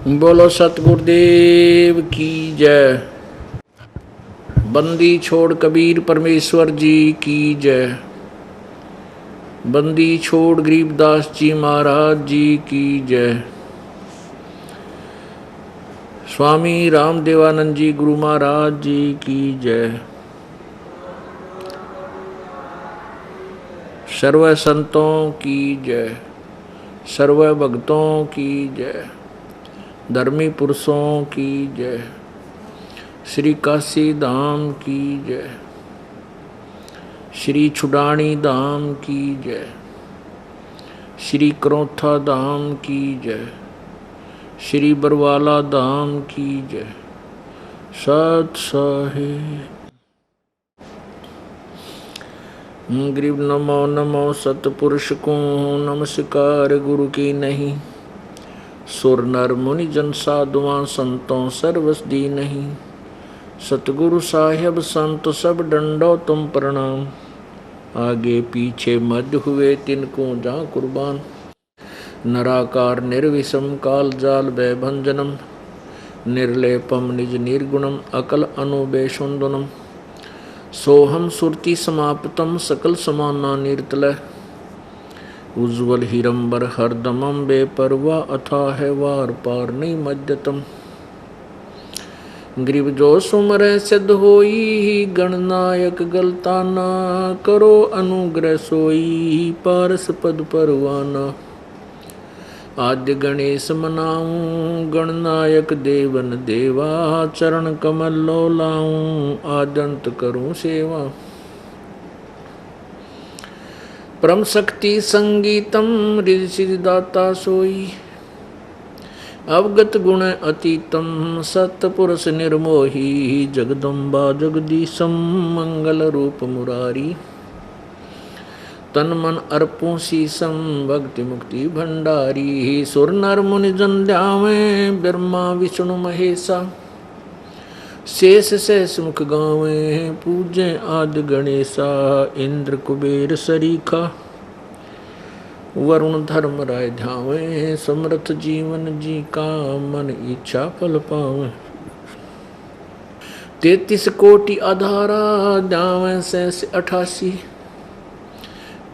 बोलो सतगुरुदेव की जय। बंदी छोड़ कबीर परमेश्वर जी की जय। बंदी छोड़ गरीबदास जी महाराज जी की जय। स्वामी रामदेवानंद जी गुरु महाराज जी की जय। सर्व संतों की जय। सर्व भक्तों की जय। धर्मी पुरुषों की जय। श्री काशी धाम की जय। श्री छुडानी धाम की जय। श्री करौथा धाम की जय। श्री बरवाला धाम की जय। सत साहिब गरीब नमो नमो सतपुरुष को नमस्कार गुरु की नहीं। सुर नर मुनि जन साधुआं संतों सर्वस दी नहीं। सतगुरु साहिब संत सब डंडो तुम प्रणाम। आगे पीछे मध्य हुए तिनको जा कुर्बान। नराकार निर्विषम काल जाल भयभंजनम। निर्लेपम निज निर्गुणम अकल अनुबेशुंदनम। सोहम सुरति समाप्तम सकल समाना निर्तलय। उज्ज्वल हिरंबर हरदमम बेपरवा अथाह वार पार नहीं मध्यतम। गरीब जो सुमरै सिद्ध होई गणनायक गलताना। करो अनुग्रह सोई पारस पद परवाना। आद्य गणेश मनाऊं गणनायक देवन देवा। चरण कमल लो लाऊं आद्यंत करूं सेवा। परम शक्ति संगीतम रिद्धि सिद्धि दाता सोई। अवगत गुण अतीतम सतपुरुष निर्मोही। जगदम्बा जगदीशम मंगल रूप मुरारी। तन मन अर्पों शीसम भक्ति मुक्ति भंडारी। सुर नर मुनि जन ध्यावे ब्रह्मा विष्णु महेशा। शेष शेष मुख गावे पूजे आदि गणेशा। इंद्र कुबेर सरीखा वरुण धर्म राय ध्यावे। समर्थ जीवन जी का मन इच्छा फल पावे। 33 कोटि आधारा ध्यावे शेष 88।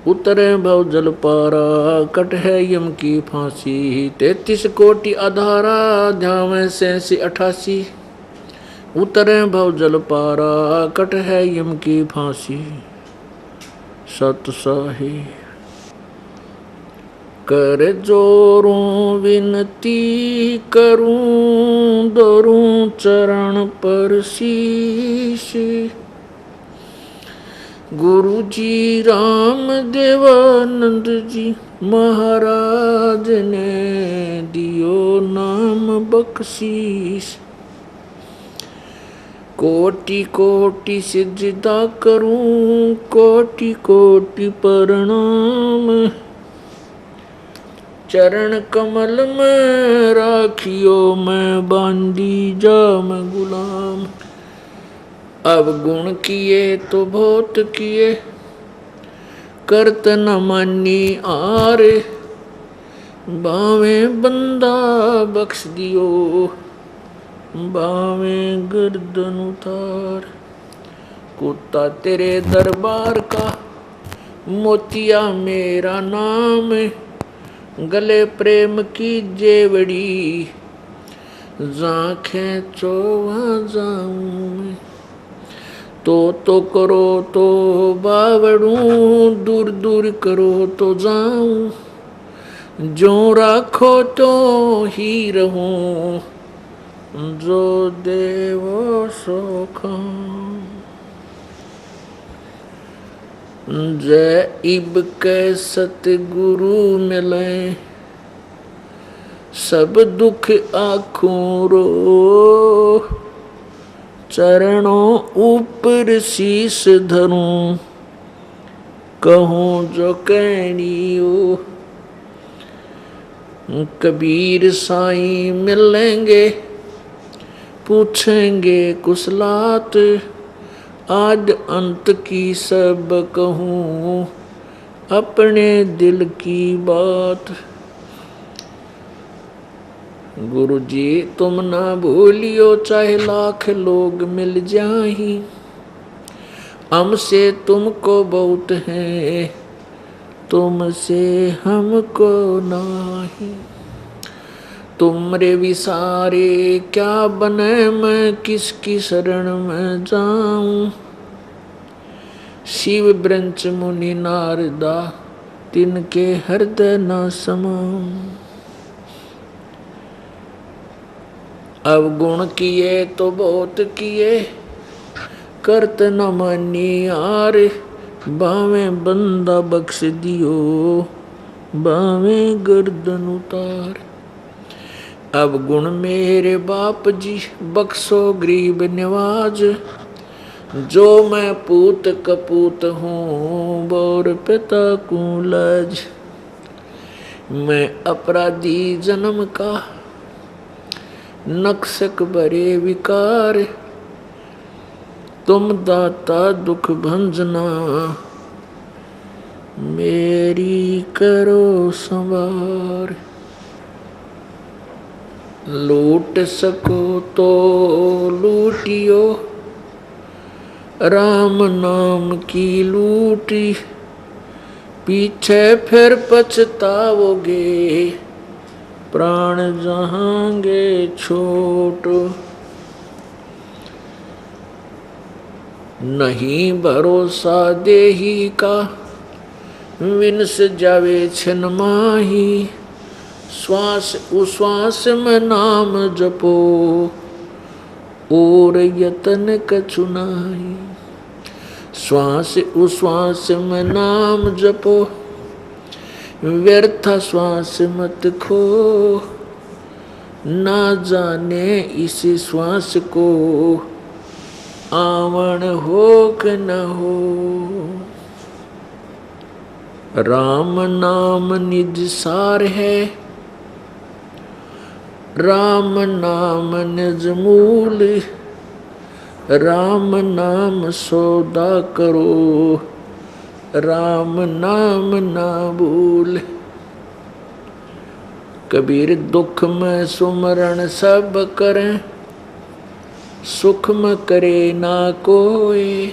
उतरे भव जल पारा कट है यम की फांसी। 33 कोटि आधारा ध्यावे शेष 88। उतरे भव जल पारा कट है यम की फांसी। सत साहिब कर जोरों विनती करूं धरूं चरण पर शीश। गुरु जी राम देवानंद जी महाराज ने दियो नाम बख्शीश। कोटि कोटि सिजदा करूं कोटि कोटि प्रणाम। चरण कमल में राखियो मैं बांधी जाम गुलाम। अब गुण किए तो बहुत किए करत न मानी आरे। बावे बंदा बख्श दियो बावे गर्दन उतार। कुत्ता तेरे दरबार का मोतिया मेरा नाम। गले प्रेम की जेवड़ी जाखें चो वहाँ जाऊं। तो करो तो बावड़ूं दूर दूर करो तो जाऊं। जो राखो तो ही रहूं जो देवो सो खाऊं। जय इब के सतगुरु मिले सब दुख आँखों रो। चरणों ऊपर शीश धरूं कहूँ जो कहनियो। कबीर साईं मिलेंगे पूछेंगे कुशलात। आज अंत की सब कहूँ अपने दिल की बात। गुरु जी तुम ना भूलियो चाहे लाख लोग मिल जाही, हमसे तुमको बहुत है तुमसे हमको नाही। तुमरे विसारे क्या बने मैं किसकी शरण में जाऊं, शिव ब्रंच मुनि नारदा तिनके हृदय न समाऊं। अवगुण किए तो बहुत किए करत न मानी यार, बावे बंदा बख्श दियो बावे गर्दन उतार। अब गुण मेरे बाप जी बख्शो गरीब निवाज, जो मैं पूत कपूत हूँ बोर पिता को लाज। मैं अपराधी जन्म का नक्सक बरे विकार, तुम दाता दुख भंजना मेरी करो संवार। लूट सको तो लूटियो राम नाम की लूटी, पीछे फिर पछताओगे प्राण जहांगे छोट। नहीं भरोसा देही का विनस जावे छिन माही, श्वास उश्वास में नाम जपो और यतन कछु नाही। श्वास उश्वास में नाम जपो व्यर्थ श्वास मत खो, ना जाने इस श्वास को आवन हो कि न हो। राम नाम निज सार है राम नाम निज मूल, राम नाम सौदा करो राम नाम ना भूल। कबीर दुख में सुमरण सब करें, सुख में करे ना कोई,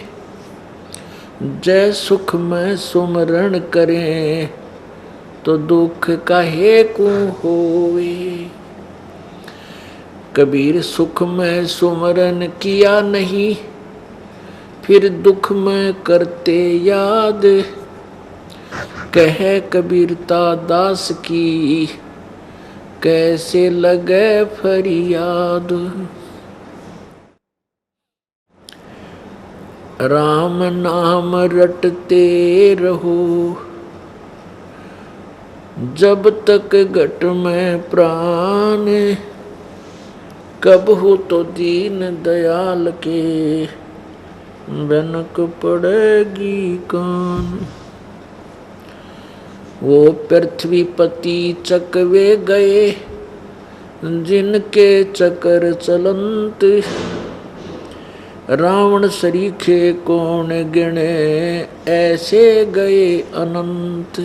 जय सुख में सुमरण करें तो दुख काहे को होवे। कबीर सुख में सुमरण किया नहीं, फिर दुख में करते याद, कहे कबीरता दास की कैसे लगे फरियाद। राम नाम रटते रहो जब तक घट में प्राण, कब हो तो दीन दयाल के बनक पड़ेगी कान। वो पृथ्वीपति चकवे गए जिनके चकर चलंत, रावण सरीखे कौन गिने ऐसे गए अनंत।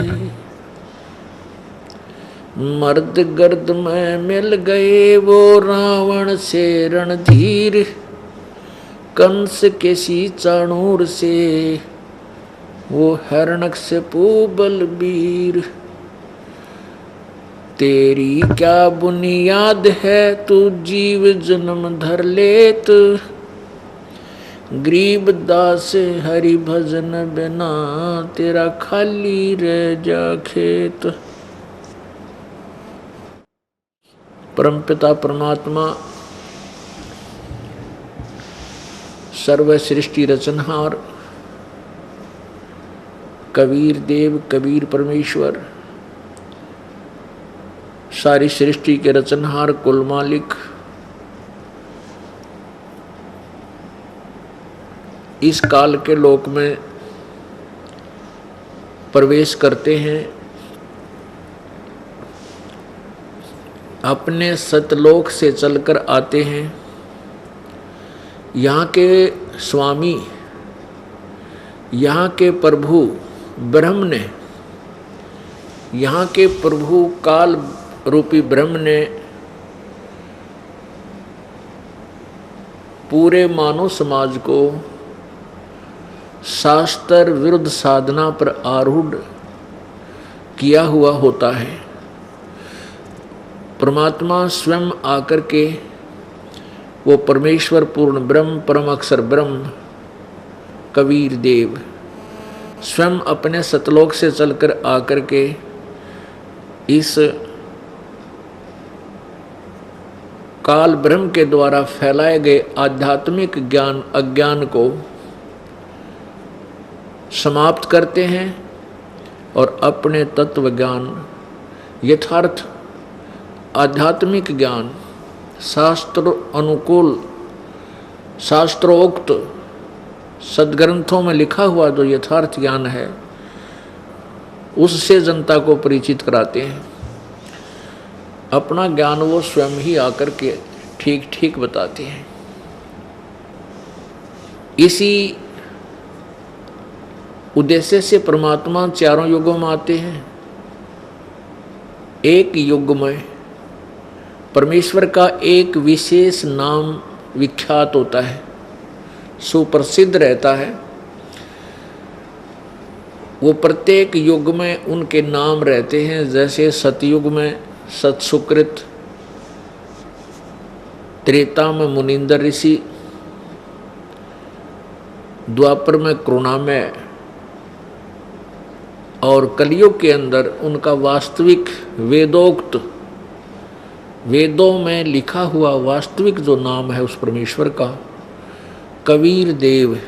मर्द गर्द में मिल गए वो रावण से रणधीर, कंस के सी चाणूर से वो हिरण्यकशिपु बलबीर। तेरी क्या बुनियाद है तू जीव जन्म धर लेत, गरीब दास हरि भजन बिना तेरा खाली रह जा खेत। परमपिता परमात्मा सर्व सृष्टि रचनहार कबीर देव कबीर परमेश्वर, सारी सृष्टि के रचनहार कुल मालिक, इस काल के लोक में प्रवेश करते हैं, अपने सतलोक से चलकर आते हैं। यहाँ के स्वामी, यहाँ के प्रभु ब्रह्म ने, यहाँ के प्रभु काल रूपी ब्रह्म ने पूरे मानव समाज को शास्त्र विरुद्ध साधना पर आरूढ़ किया हुआ होता है। परमात्मा स्वयं आकर के वो परमेश्वर पूर्ण ब्रह्म परम अक्षर ब्रह्म कबीर देव स्वयं अपने सतलोक से चलकर आकर के इस काल ब्रह्म के द्वारा फैलाए गए आध्यात्मिक ज्ञान अज्ञान को समाप्त करते हैं और अपने तत्व ज्ञान यथार्थ आध्यात्मिक ज्ञान शास्त्र अनुकूल शास्त्रोक्त सदग्रंथों में लिखा हुआ जो यथार्थ ज्ञान है उससे जनता को परिचित कराते हैं। अपना ज्ञान वो स्वयं ही आकर के ठीक ठीक बताते हैं। इसी उद्देश्य से परमात्मा चारों युगों में आते हैं। एक युग में परमेश्वर का एक विशेष नाम विख्यात होता है, सुप्रसिद्ध रहता है। वो प्रत्येक युग में उनके नाम रहते हैं। जैसे सतयुग में सत सुकृत, त्रेता में मुनिंदर ऋषि, द्वापर में करुणामय और कलियुग के अंदर उनका वास्तविक वेदोक्त वेदों में लिखा हुआ वास्तविक जो नाम है उस परमेश्वर का कबीर देव,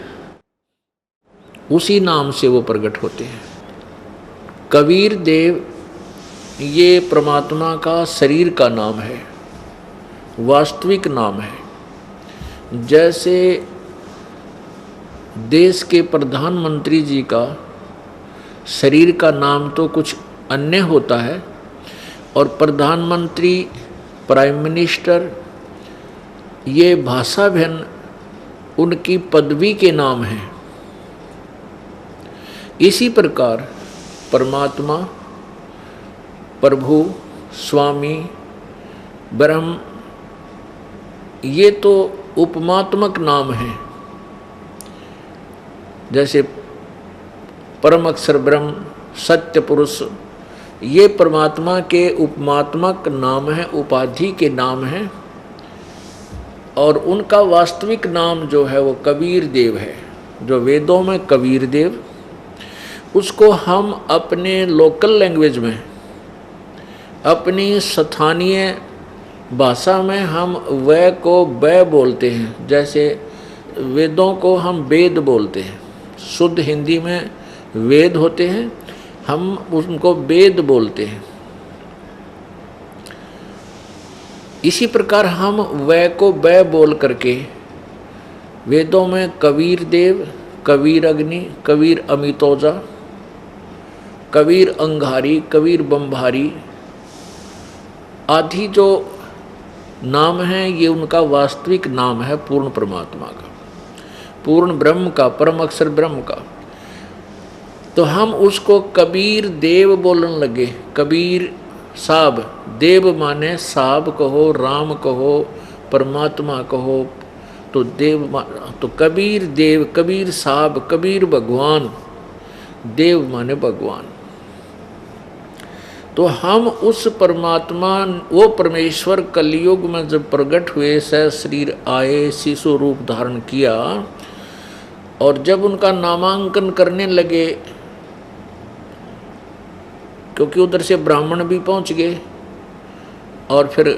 उसी नाम से वो प्रकट होते हैं। कबीर देव ये परमात्मा का शरीर का नाम है, वास्तविक नाम है। जैसे देश के प्रधानमंत्री जी का शरीर का नाम तो कुछ अन्य होता है और प्रधानमंत्री प्राइम मिनिस्टर ये भाषा भिन्न उनकी पदवी के नाम हैं। इसी प्रकार परमात्मा प्रभु स्वामी ब्रह्म ये तो उपमात्मक नाम हैं। जैसे परम अक्षर ब्रह्म सत्य पुरुष ये परमात्मा के उपमात्मक नाम हैं, उपाधि के नाम हैं। और उनका वास्तविक नाम जो है वो कबीर देव है। जो वेदों में कबीर देव, उसको हम अपने लोकल लैंग्वेज में अपनी स्थानीय भाषा में हम वै को बै बोलते हैं। जैसे वेदों को हम वेद बोलते हैं, शुद्ध हिंदी में वेद होते हैं, हम उनको वेद बोलते हैं। इसी प्रकार हम वै को बै बोल करके वेदों में कबीर देव, कबीर अग्नि, कबीर अमितोजा, कबीर अंगारी, कबीर बम्भारी आदि जो नाम हैं ये उनका वास्तविक नाम है पूर्ण परमात्मा का, पूर्ण ब्रह्म का, परम अक्षर ब्रह्म का। तो हम उसको कबीर देव बोलने लगे। कबीर साहब, देव माने साहब कहो, राम कहो, परमात्मा कहो, तो देव तो कबीर देव, कबीर साहब, कबीर भगवान, देव माने भगवान। तो हम उस परमात्मा वो परमेश्वर कलयुग में जब प्रकट हुए, शरीर आए, शिशु रूप धारण किया और जब उनका नामांकन करने लगे, क्योंकि उधर से ब्राह्मण भी पहुंच गए और फिर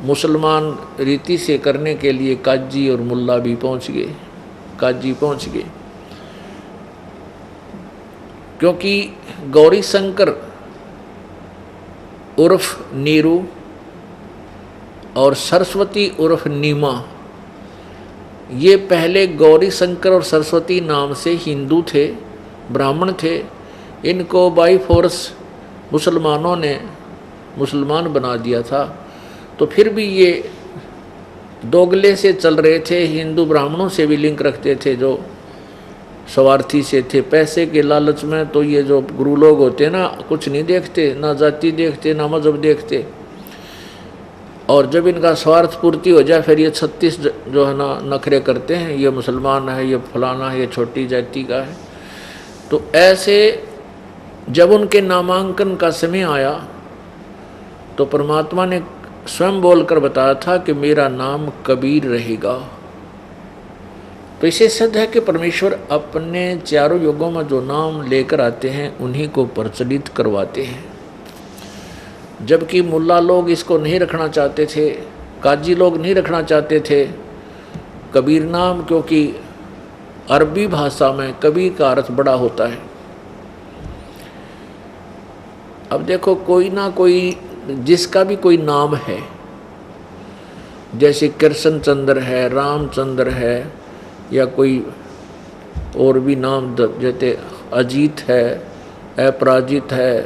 मुसलमान रीति से करने के लिए काजी और मुल्ला भी पहुंच गए, काजी पहुंच गए। क्योंकि गौरी शंकर उर्फ नीरू और सरस्वती उर्फ नीमा, ये पहले गौरी शंकर और सरस्वती नाम से हिंदू थे, ब्राह्मण थे। इनको बाई फोर्स मुसलमानों ने मुसलमान बना दिया था। तो फिर भी ये दोगले से चल रहे थे, हिंदू ब्राह्मणों से भी लिंक रखते थे जो स्वार्थी से थे, पैसे के लालच में। तो ये जो गुरु लोग होते ना, कुछ नहीं देखते, ना जाति देखते, ना मजहब देखते। और जब इनका स्वार्थ पूर्ति हो जाए फिर ये 36 जो है ना नखरे करते हैं, ये मुसलमान है, ये फलाना है, ये छोटी जाति का है। तो ऐसे जब उनके नामांकन का समय आया तो परमात्मा ने स्वयं बोलकर बताया था कि मेरा नाम कबीर रहेगा। तो इसे सिद्ध है कि परमेश्वर अपने चारों युगों में जो नाम लेकर आते हैं उन्हीं को प्रचलित करवाते हैं। जबकि मुल्ला लोग इसको नहीं रखना चाहते थे, काजी लोग नहीं रखना चाहते थे कबीर नाम, क्योंकि अरबी भाषा में कबीर का अर्थ बड़ा होता है। अब देखो, कोई ना कोई जिसका भी कोई नाम है, जैसे कृष्ण चंद्र है, रामचंद्र है, या कोई और भी नाम जैसे अजीत है, अपराजित है,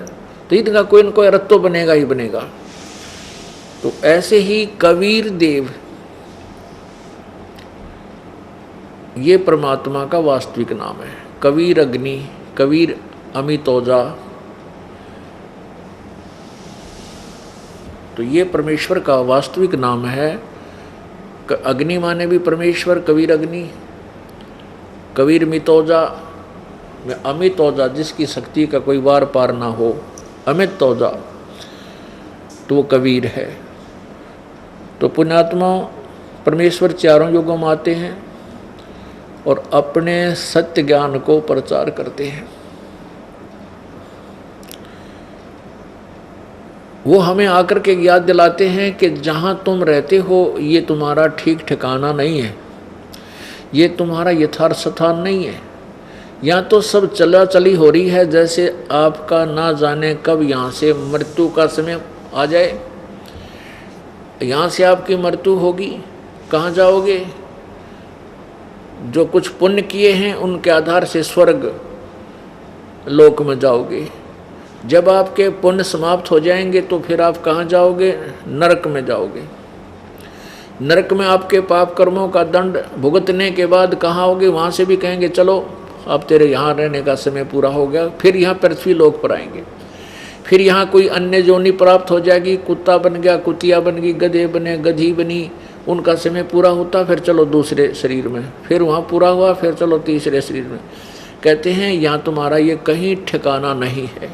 तो इनका कोई न कोई अर्थ तो बनेगा ही बनेगा। तो ऐसे ही कबीर देव ये परमात्मा का वास्तविक नाम है। कबीर अग्नि, कबीर अमितोजा, तो ये परमेश्वर का वास्तविक नाम है। अग्नि माने भी परमेश्वर, कबीर अग्नि, कबीर मितोजा में अमितोजा, जिसकी शक्ति का कोई वार पार ना हो, अमित तोजा, तो वो कबीर है। तो पुण्यात्मा परमेश्वर चारों युगों में आते हैं और अपने सत्य ज्ञान को प्रचार करते हैं। वो हमें आकर के याद दिलाते हैं कि जहाँ तुम रहते हो ये तुम्हारा ठीक ठिकाना नहीं है, ये तुम्हारा यथार्थ स्थान नहीं है। यहाँ तो सब चला चली हो रही है, जैसे आपका ना जाने कब यहाँ से मृत्यु का समय आ जाए। यहाँ से आपकी मृत्यु होगी, कहाँ जाओगे? जो कुछ पुण्य किए हैं उनके आधार से स्वर्ग लोक में जाओगे। जब आपके पुण्य समाप्त हो जाएंगे तो फिर आप कहाँ जाओगे? नरक में जाओगे। नरक में आपके पाप कर्मों का दंड भुगतने के बाद कहाँ होगे? वहाँ से भी कहेंगे चलो अब तेरे यहाँ रहने का समय पूरा हो गया, फिर यहाँ पृथ्वी लोक पर आएंगे। फिर यहाँ कोई अन्य जोनी प्राप्त हो जाएगी, कुत्ता बन गया, कुतिया बन गई, गधे बने, गधी बनी, उनका समय पूरा होता, फिर चलो दूसरे शरीर में, फिर वहाँ पूरा हुआ, फिर चलो तीसरे शरीर में। कहते हैं यहाँ तुम्हारा ये कहीं ठिकाना नहीं है।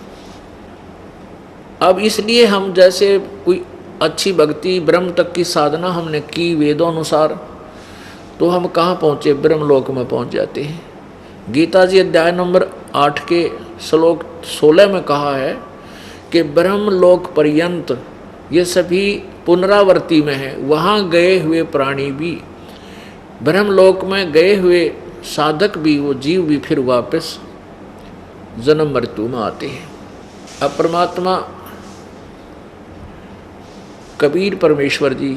अब इसलिए हम जैसे कोई अच्छी भक्ति ब्रह्म तक की साधना हमने की वेदों अनुसार, तो हम कहाँ पहुँचे? ब्रह्मलोक में पहुँच जाते हैं। गीता जी अध्याय नंबर 8 के श्लोक 16 में कहा है कि ब्रह्मलोक पर्यंत ये सभी पुनरावर्ती में है। वहाँ गए हुए प्राणी भी, ब्रह्मलोक में गए हुए साधक भी, वो जीव भी फिर वापस जन्म मृत्यु में आते हैं। अब परमात्मा कबीर परमेश्वर जी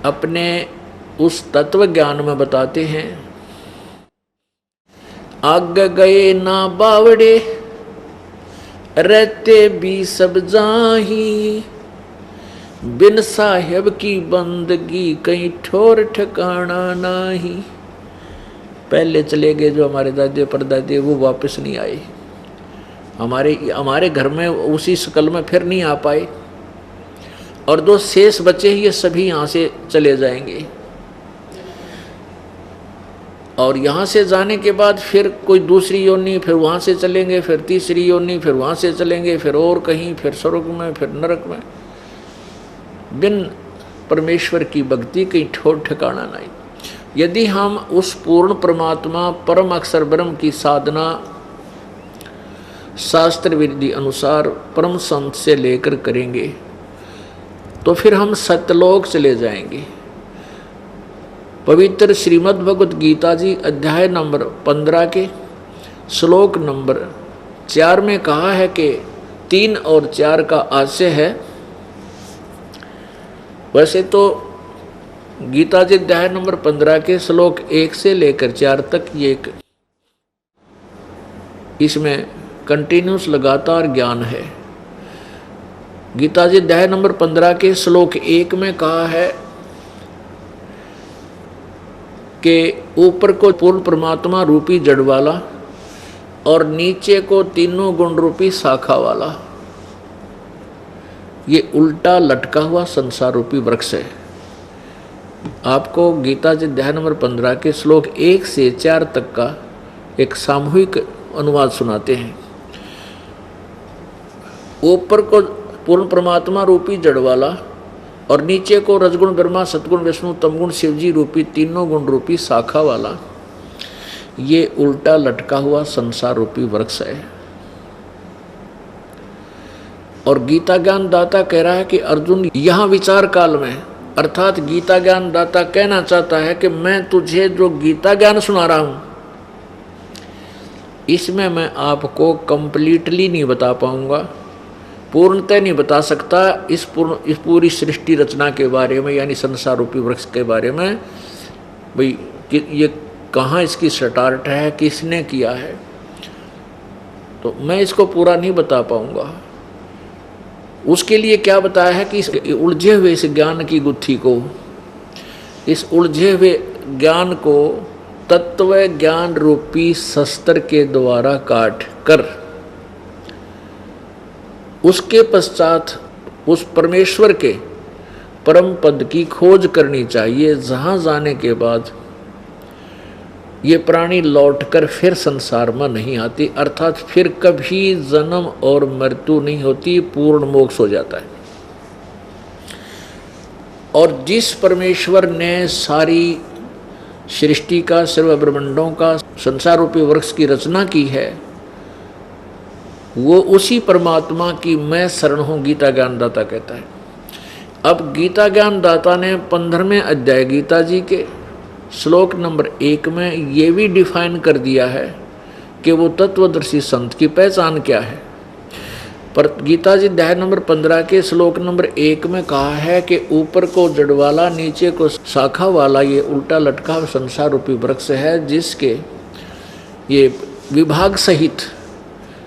अपने उस तत्व ज्ञान में बताते हैं, आगे गए ना बावड़े रहते भी सब जाही, बिन साहेब की बंदगी कहीं ठोर ठिकाना नाही। पहले चले गए जो हमारे दादे परदादे, वो वापस नहीं आए। हमारे घर में उसी शकल में फिर नहीं आ पाए, और जो शेष बचे ये सभी यहाँ से चले जाएंगे। और यहाँ से जाने के बाद फिर कोई दूसरी योनि, फिर वहाँ से चलेंगे, फिर तीसरी योनि, फिर वहाँ से चलेंगे, फिर और कहीं, फिर स्वर्ग में, फिर नरक में। बिन परमेश्वर की भक्ति कहीं ठोर ठिकाना नहीं। यदि हम उस पूर्ण परमात्मा परम अक्षर ब्रह्म की साधना शास्त्र विधि अनुसार परम संत से लेकर करेंगे तो फिर हम सत्यलोक चले जाएंगे। पवित्र श्रीमद् भगवत गीता जी अध्याय नंबर 15 के श्लोक नंबर 4 में कहा है कि 3 और 4 का आशय है। वैसे तो गीता जी अध्याय नंबर 15 के श्लोक 1 से लेकर 4 तक ये इसमें कंटिन्यूस लगातार ज्ञान है। गीता जी अध्याय नंबर 15 के श्लोक 1 में कहा है कि ऊपर को पूर्ण परमात्मा रूपी जड़ वाला और नीचे को तीनों गुण रूपी शाखा वाला। ये उल्टा लटका हुआ संसार रूपी वृक्ष है। आपको गीता जी अध्याय नंबर 15 के श्लोक 1 से 4 तक का एक सामूहिक अनुवाद सुनाते हैं। ऊपर को पूर्ण परमात्मा रूपी जड़ वाला और नीचे को रजगुण ब्रह्मा, सतगुण विष्णु, तमगुण शिवजी रूपी तीनों गुण रूपी शाखा वाला ये उल्टा लटका हुआ संसार रूपी वृक्ष है। और गीता ज्ञान दाता कह रहा है कि अर्जुन यहाँ विचार काल में, अर्थात गीता ज्ञान दाता कहना चाहता है कि मैं तुझे जो गीता ज्ञान सुना रहा हूं इसमें मैं आपको कंप्लीटली नहीं बता पाऊंगा, पूर्णतः नहीं बता सकता इस पूरी सृष्टि रचना के बारे में, यानी संसार रूपी वृक्ष के बारे में, भाई कि ये कहाँ इसकी स्टार्ट है, किसने किया है, तो मैं इसको पूरा नहीं बता पाऊंगा। उसके लिए क्या बताया है कि इस उलझे हुए इस ज्ञान की गुत्थी को, इस उलझे हुए ज्ञान को तत्व ज्ञान रूपी शस्त्र के द्वारा काट कर उसके पश्चात उस परमेश्वर के परम पद की खोज करनी चाहिए, जहां जाने के बाद ये प्राणी लौटकर फिर संसार में नहीं आती, अर्थात फिर कभी जन्म और मृत्यु नहीं होती, पूर्ण मोक्ष हो जाता है। और जिस परमेश्वर ने सारी सृष्टि का, सर्व ब्रह्मांडों का, संसार रूपी वृक्ष की रचना की है, वो उसी परमात्मा की मैं शरण हूं, गीता ज्ञान दाता कहता है। अब गीता ज्ञान दाता ने 15वें अध्याय गीता जी के श्लोक नंबर 1 में ये भी डिफाइन कर दिया है कि वो तत्वदर्शी संत की पहचान क्या है। पर गीता जी अध्याय नंबर 15 के श्लोक नंबर 1 में कहा है कि ऊपर को जड़ वाला, नीचे को शाखा वाला ये उल्टा लटका संसार रूपी वृक्ष है, जिसके ये विभाग सहित,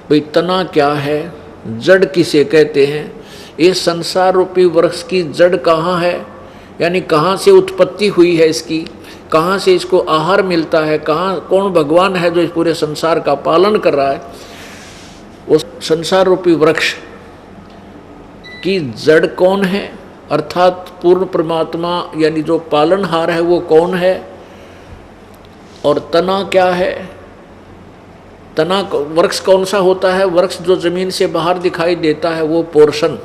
भाई तना क्या है, जड़ किसे कहते हैं, ये संसार रूपी वृक्ष की जड़ कहाँ है, यानी कहाँ से उत्पत्ति हुई है इसकी, कहाँ से इसको आहार मिलता है, कहाँ कौन भगवान है जो इस पूरे संसार का पालन कर रहा है, उस संसार रूपी वृक्ष की जड़ कौन है, अर्थात पूर्ण परमात्मा यानी जो पालनहार है वो कौन है, और तना क्या है, तना वृक्ष कौन सा होता है, वृक्ष जो जमीन से बाहर दिखाई देता है वो पोर्शन,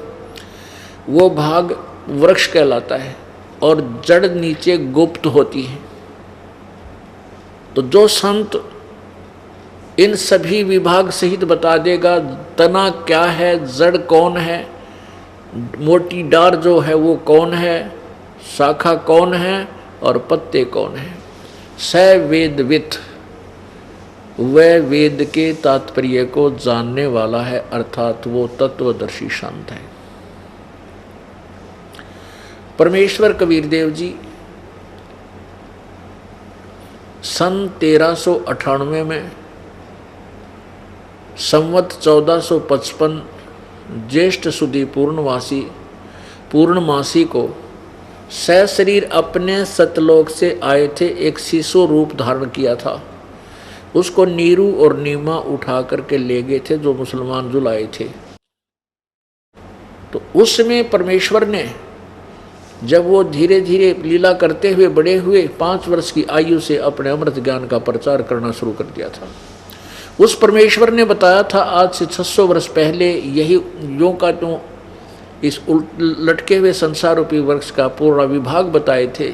वो भाग वृक्ष कहलाता है, और जड़ नीचे गुप्त होती है। तो जो संत इन सभी विभाग सहित बता देगा तना क्या है, जड़ कौन है, मोटी डार जो है वो कौन है, शाखा कौन है और पत्ते कौन है, स वेदवित, वह वेद के तात्पर्य को जानने वाला है, अर्थात वो तत्वदर्शी संत है। परमेश्वर कबीर देव जी सन 1398 में संवत 1455 ज्येष्ठ सुदी पूर्णमासी को सशरीर अपने सतलोक से आए थे, एक शिशु रूप धारण किया था। उसको नीरू और नीमा उठा करके ले गए थे जो मुसलमान जुल आए थे। तो उसमें परमेश्वर ने जब वो धीरे धीरे लीला करते हुए बड़े हुए, 5 वर्ष की आयु से अपने अमृत ज्ञान का प्रचार करना शुरू कर दिया था। उस परमेश्वर ने बताया था आज से 600 वर्ष पहले यही यों का त्यों इस लटके हुए संसार रूपी वृक्ष का पूरा विभाग बताए थे।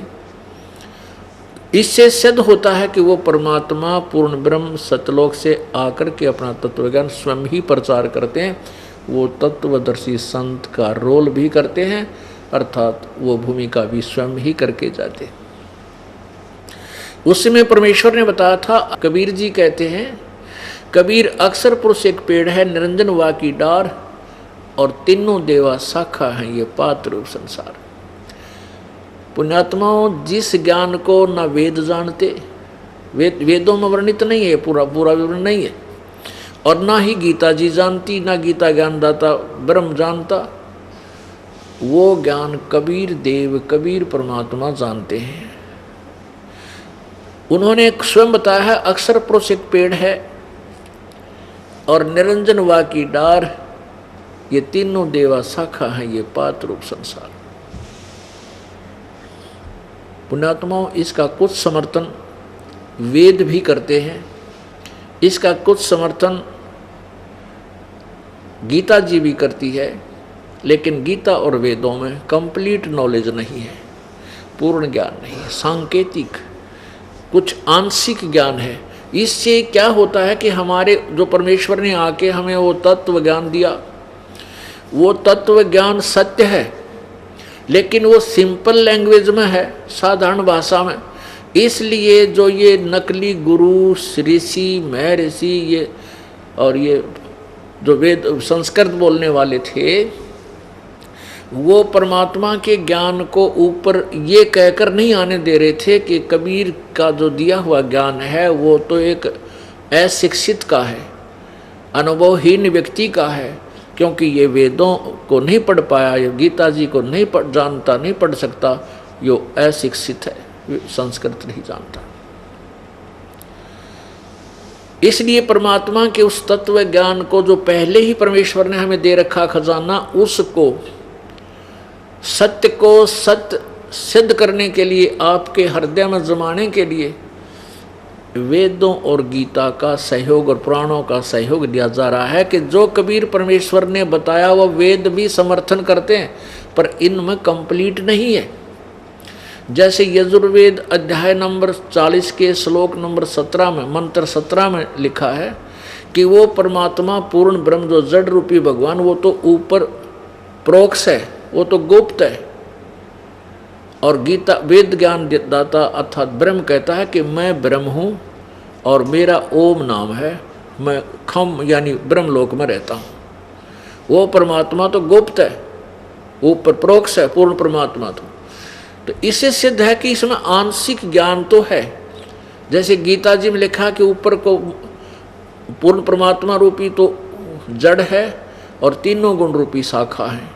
इससे सिद्ध होता है कि वो परमात्मा पूर्ण ब्रह्म सतलोक से आकर के अपना तत्वज्ञान स्वयं ही प्रचार करते हैं। वो तत्वदर्शी संत का रोल भी करते हैं, अर्थात वो भूमिका भी स्वयं ही करके जाते हैं। उस समय परमेश्वर ने बताया था, कबीर जी कहते हैं, कबीर अक्सर पुरुष एक पेड़ है, निरंजन वा की डार, और तीनों देवा शाखा हैं ये पात्र रूप संसार। पुण्यात्माओं, जिस ज्ञान को न वेद जानते, वेदों में वर्णित नहीं है, पूरा विवरण नहीं है, और ना ही गीता जी जानती, ना गीता ज्ञानदाता ब्रह्म जानता, वो ज्ञान कबीर देव, कबीर परमात्मा जानते हैं। उन्होंने स्वयं बताया है, अक्सर पुरुष एक पेड़ है और निरंजन वा की डार, ये तीनों देवा शाखा हैं, ये पात रूप संसार। पुण्यात्माओं, इसका कुछ समर्थन वेद भी करते हैं, इसका कुछ समर्थन गीता जी भी करती है, लेकिन गीता और वेदों में कंप्लीट नॉलेज नहीं है, पूर्ण ज्ञान नहीं है, सांकेतिक कुछ आंशिक ज्ञान है। इससे क्या होता है कि हमारे जो परमेश्वर ने आके हमें वो तत्व ज्ञान दिया, वो तत्व ज्ञान सत्य है, लेकिन वो सिंपल लैंग्वेज में है, साधारण भाषा में। इसलिए जो ये नकली गुरु ऋषि महर्षि ये और ये जो वेद संस्कृत बोलने वाले थे, वो परमात्मा के ज्ञान को ऊपर ये कहकर नहीं आने दे रहे थे कि कबीर का जो दिया हुआ ज्ञान है वो तो एक अशिक्षित का है, अनुभवहीन व्यक्ति का है, क्योंकि ये वेदों को नहीं पढ़ पाया, ये गीता जी को नहीं जानता, नहीं पढ़ सकता, यो अशिक्षित है, संस्कृत नहीं जानता। इसलिए परमात्मा के उस तत्व ज्ञान को जो पहले ही परमेश्वर ने हमें दे रखा खजाना, उसको सत्य को सत्य सिद्ध करने के लिए, आपके हृदय में जमाने के लिए वेदों और गीता का सहयोग और पुराणों का सहयोग दिया जा रहा है। कि जो कबीर परमेश्वर ने बताया वह वेद भी समर्थन करते हैं, पर इनमें कंप्लीट नहीं है। जैसे यजुर्वेद अध्याय नंबर 40 के श्लोक नंबर 17 में, मंत्र 17 में लिखा है कि वो परमात्मा पूर्ण ब्रह्म जो जड़ रूपी भगवान, वो तो ऊपर प्रोक्ष है, वो तो गुप्त है। और गीता वेद ज्ञान दाता अर्थात ब्रह्म कहता है कि मैं ब्रह्म हूँ और मेरा ओम नाम है, मैं खम यानी ब्रह्मलोक में रहता हूँ। वो परमात्मा तो गुप्त है, ऊपर प्रोक्ष है पूर्ण परमात्मा। तो इससे सिद्ध है कि इसमें आंशिक ज्ञान तो है। जैसे गीता जी में लिखा कि ऊपर को पूर्ण परमात्मा रूपी तो जड़ है और तीनों गुण रूपी शाखा है।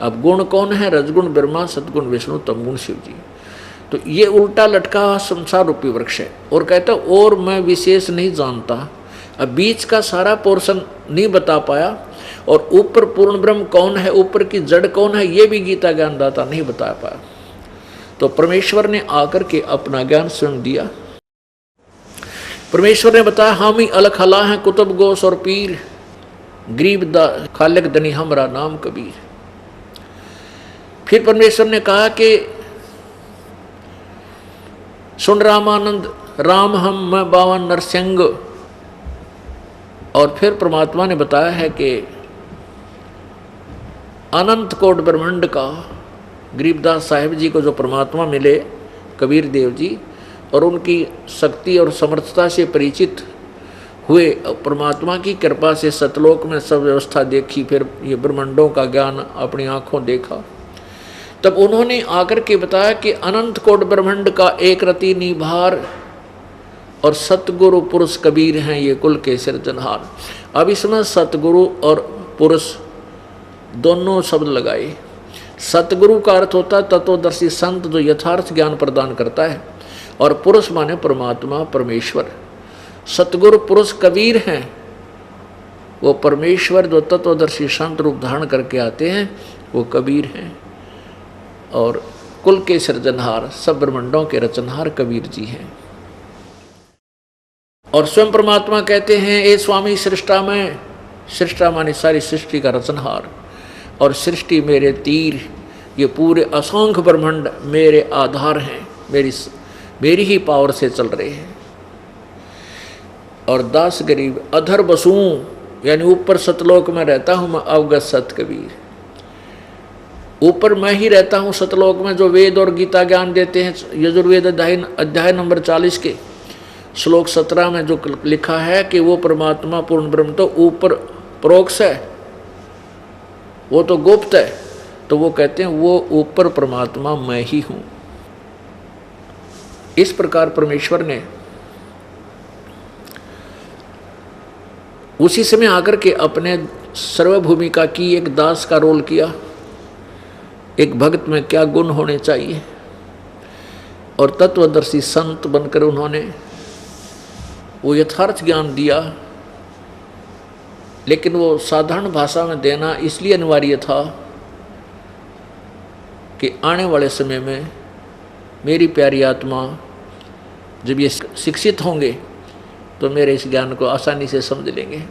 अब गुण कौन है? रजगुण ब्रह्मा, सदगुण विष्णु, तमगुण शिव जी। तो ये उल्टा लटका हुआ संसार रूपी वृक्ष है। और कहता और मैं विशेष नहीं जानता, अब बीच का सारा पोर्शन नहीं बता पाया। और ऊपर पूर्ण ब्रह्म कौन है, ऊपर की जड़ कौन है, ये भी गीता ज्ञानदाता नहीं बता पाया। तो परमेश्वर ने आकर के अपना ज्ञान स्वयं दिया। परमेश्वर ने बताया हम ही अलख हला हैं कुतुब गोस और पीर, गरीब दा खालिक दनी हमरा नाम कबीर। फिर परमेश्वर ने कहा कि सुन रामानंद राम हम मैं बावन नरसिंह। और फिर परमात्मा ने बताया है कि अनंत कोट ब्रह्मांड का गरीबदास साहिब जी को जो परमात्मा मिले कबीर देव जी, और उनकी शक्ति और समर्थता से परिचित हुए, परमात्मा की कृपा से सतलोक में सब व्यवस्था देखी, फिर ये ब्रह्मांडों का ज्ञान अपनी आंखों देखा, तब उन्होंने आकर के बताया कि अनंत कोट ब्रह्मांड का एक रति निभार और सतगुरु पुरुष कबीर हैं ये कुल के सिरजनहार। अब इसमें सतगुरु और पुरुष दोनों शब्द लगाए। सतगुरु का अर्थ होता है तत्वदर्शी संत जो यथार्थ ज्ञान प्रदान करता है, और पुरुष माने परमात्मा परमेश्वर। सतगुरु पुरुष कबीर हैं, वो परमेश्वर जो तत्वदर्शी संत रूप धारण करके आते हैं वो कबीर हैं। और कुल के सृजनहार सब ब्रह्मांडों के रचनहार कबीर जी हैं। और स्वयं परमात्मा कहते हैं ए स्वामी सृष्टा में, सृष्टा माने सारी सृष्टि का रचनहार, और सृष्टि मेरे तीर, ये पूरे असंख्य ब्रह्मांड मेरे आधार हैं, मेरी ही पावर से चल रहे हैं। और दास गरीब अधर बसूं यानी ऊपर सतलोक में रहता हूँ मैं अवगत सत कबीर। ऊपर मैं ही रहता हूँ सतलोक में जो वेद और गीता ज्ञान देते हैं। यजुर्वेद अध्याय नंबर 40 के श्लोक 17 में जो लिखा है कि वो परमात्मा पूर्ण ब्रह्म तो ऊपर प्रोक्ष है, वो तो गुप्त है, तो वो कहते हैं वो ऊपर परमात्मा मैं ही हूँ। इस प्रकार परमेश्वर ने उसी समय आकर के अपने सर्वभूमिका की एक दास का रोल किया। एक भक्त में क्या गुण होने चाहिए, और तत्वदर्शी संत बनकर उन्होंने वो यथार्थ ज्ञान दिया लेकिन वो साधारण भाषा में देना इसलिए अनिवार्य था कि आने वाले समय में मेरी प्यारी आत्मा जब ये शिक्षित होंगे तो मेरे इस ज्ञान को आसानी से समझ लेंगे।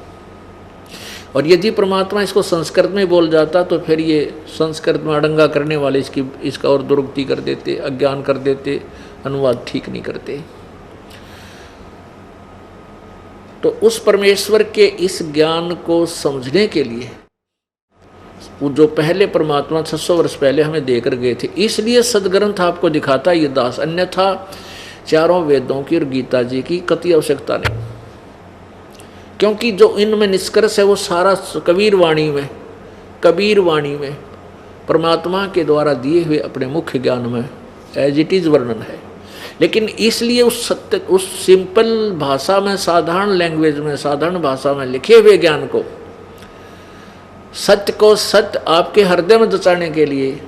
और यदि परमात्मा इसको संस्कृत में बोल जाता तो फिर ये संस्कृत में अड़ंगा करने वाले इसका और दुरुक्ति कर देते, अज्ञान कर देते, अनुवाद ठीक नहीं करते। तो उस परमेश्वर के इस ज्ञान को समझने के लिए वो जो पहले परमात्मा 600 वर्ष पहले हमें देकर गए थे, इसलिए सदग्रंथ आपको दिखाता ये दास, अन्यथा चारों वेदों की और गीता जी की कति आवश्यकता नहीं। क्योंकि जो इनमें निष्कर्ष है वो सारा कबीर वाणी में परमात्मा के द्वारा दिए हुए अपने मुख्य ज्ञान में एज इट इज वर्णन है। लेकिन इसलिए उस सत्य, उस सिंपल भाषा में, साधारण लैंग्वेज में, साधारण भाषा में लिखे हुए ज्ञान को, सत्य को सत्य आपके हृदय में जचाने के लिए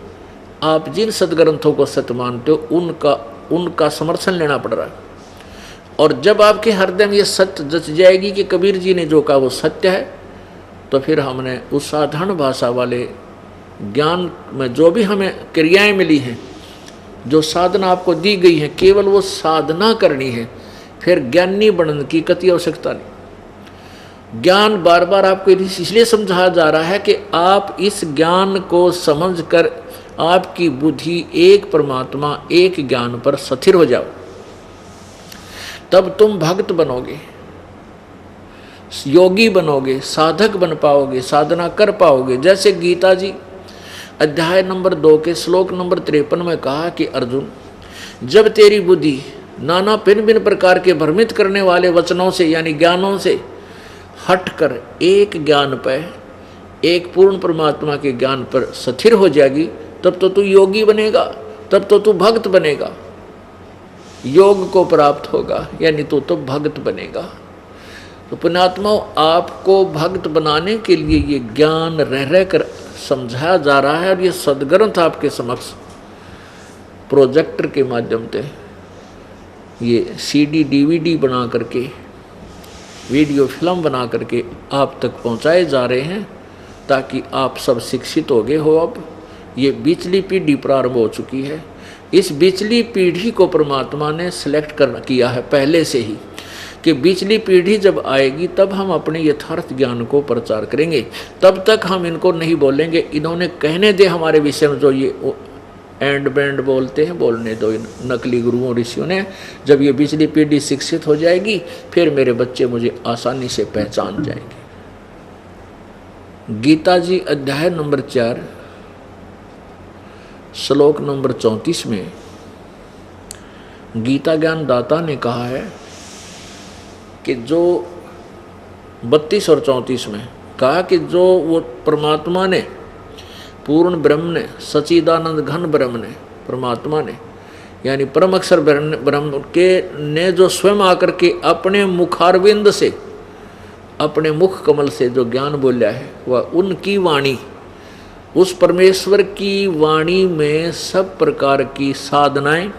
आप जिन सदग्रंथों को सत्य मानते हो उनका समर्थन लेना पड़ रहा है। और जब आपके हृदय में ये सत्य जच जाएगी कि कबीर जी ने जो कहा वो सत्य है, तो फिर हमने उस साधारण भाषा वाले ज्ञान में जो भी हमें क्रियाएं मिली हैं, जो साधना आपको दी गई है, केवल वो साधना करनी है, फिर ज्ञानी बनने की कति आवश्यकता नहीं। ज्ञान बार बार आपको इसलिए समझाया जा रहा है कि आप इस ज्ञान को समझकर आपकी बुद्धि एक परमात्मा, एक ज्ञान पर स्थिर हो जाओ, तब तुम भक्त बनोगे, योगी बनोगे, साधक बन पाओगे, साधना कर पाओगे। जैसे गीता जी अध्याय नंबर 2 के श्लोक नंबर 53 में कहा कि अर्जुन, जब तेरी बुद्धि नाना भिन्न भिन्न प्रकार के भ्रमित करने वाले वचनों से यानी ज्ञानों से हटकर एक ज्ञान पर, एक पूर्ण परमात्मा के ज्ञान पर स्थिर हो जाएगी, तब तो तू योगी बनेगा, तब तो तू भक्त बनेगा, योग को प्राप्त होगा, यानी तो भक्त बनेगा। तो पुण्यात्माओं, आपको भक्त बनाने के लिए ये ज्ञान रह कर समझाया जा रहा है। और ये सदग्रंथ आपके समक्ष प्रोजेक्टर के माध्यम से, ये CD DVD बना करके, वीडियो फिल्म बना करके आप तक पहुंचाए जा रहे हैं, ताकि आप सब शिक्षित हो गए हो। अब ये बिचली पीढ़ी प्रारंभ हो चुकी है। इस बिचली पीढ़ी को परमात्मा ने सिलेक्ट किया है पहले से ही, कि बिचली पीढ़ी जब आएगी तब हम अपने यथार्थ ज्ञान को प्रचार करेंगे। तब तक हम इनको नहीं बोलेंगे, इन्होंने कहने दे हमारे विषय में जो ये एंड बैंड बोलते हैं, बोलने दो इन नकली गुरुओं ऋषियों ने। जब ये बिचली पीढ़ी शिक्षित हो जाएगी, फिर मेरे बच्चे मुझे आसानी से पहचान जाएंगे। गीता जी अध्याय नंबर 4 श्लोक नंबर 34 में गीता ज्ञान दाता ने कहा है कि जो 32 और 34 में कहा कि जो वो परमात्मा ने, पूर्ण ब्रह्म ने, सच्चिदानंद घन ब्रह्म ने, परमात्मा ने यानी परम अक्षर ब्रह्म के ने जो स्वयं आकर के अपने मुखारविंद से, अपने मुख कमल से जो ज्ञान बोला है, वह उनकी वाणी, उस परमेश्वर की वाणी में सब प्रकार की साधनाएं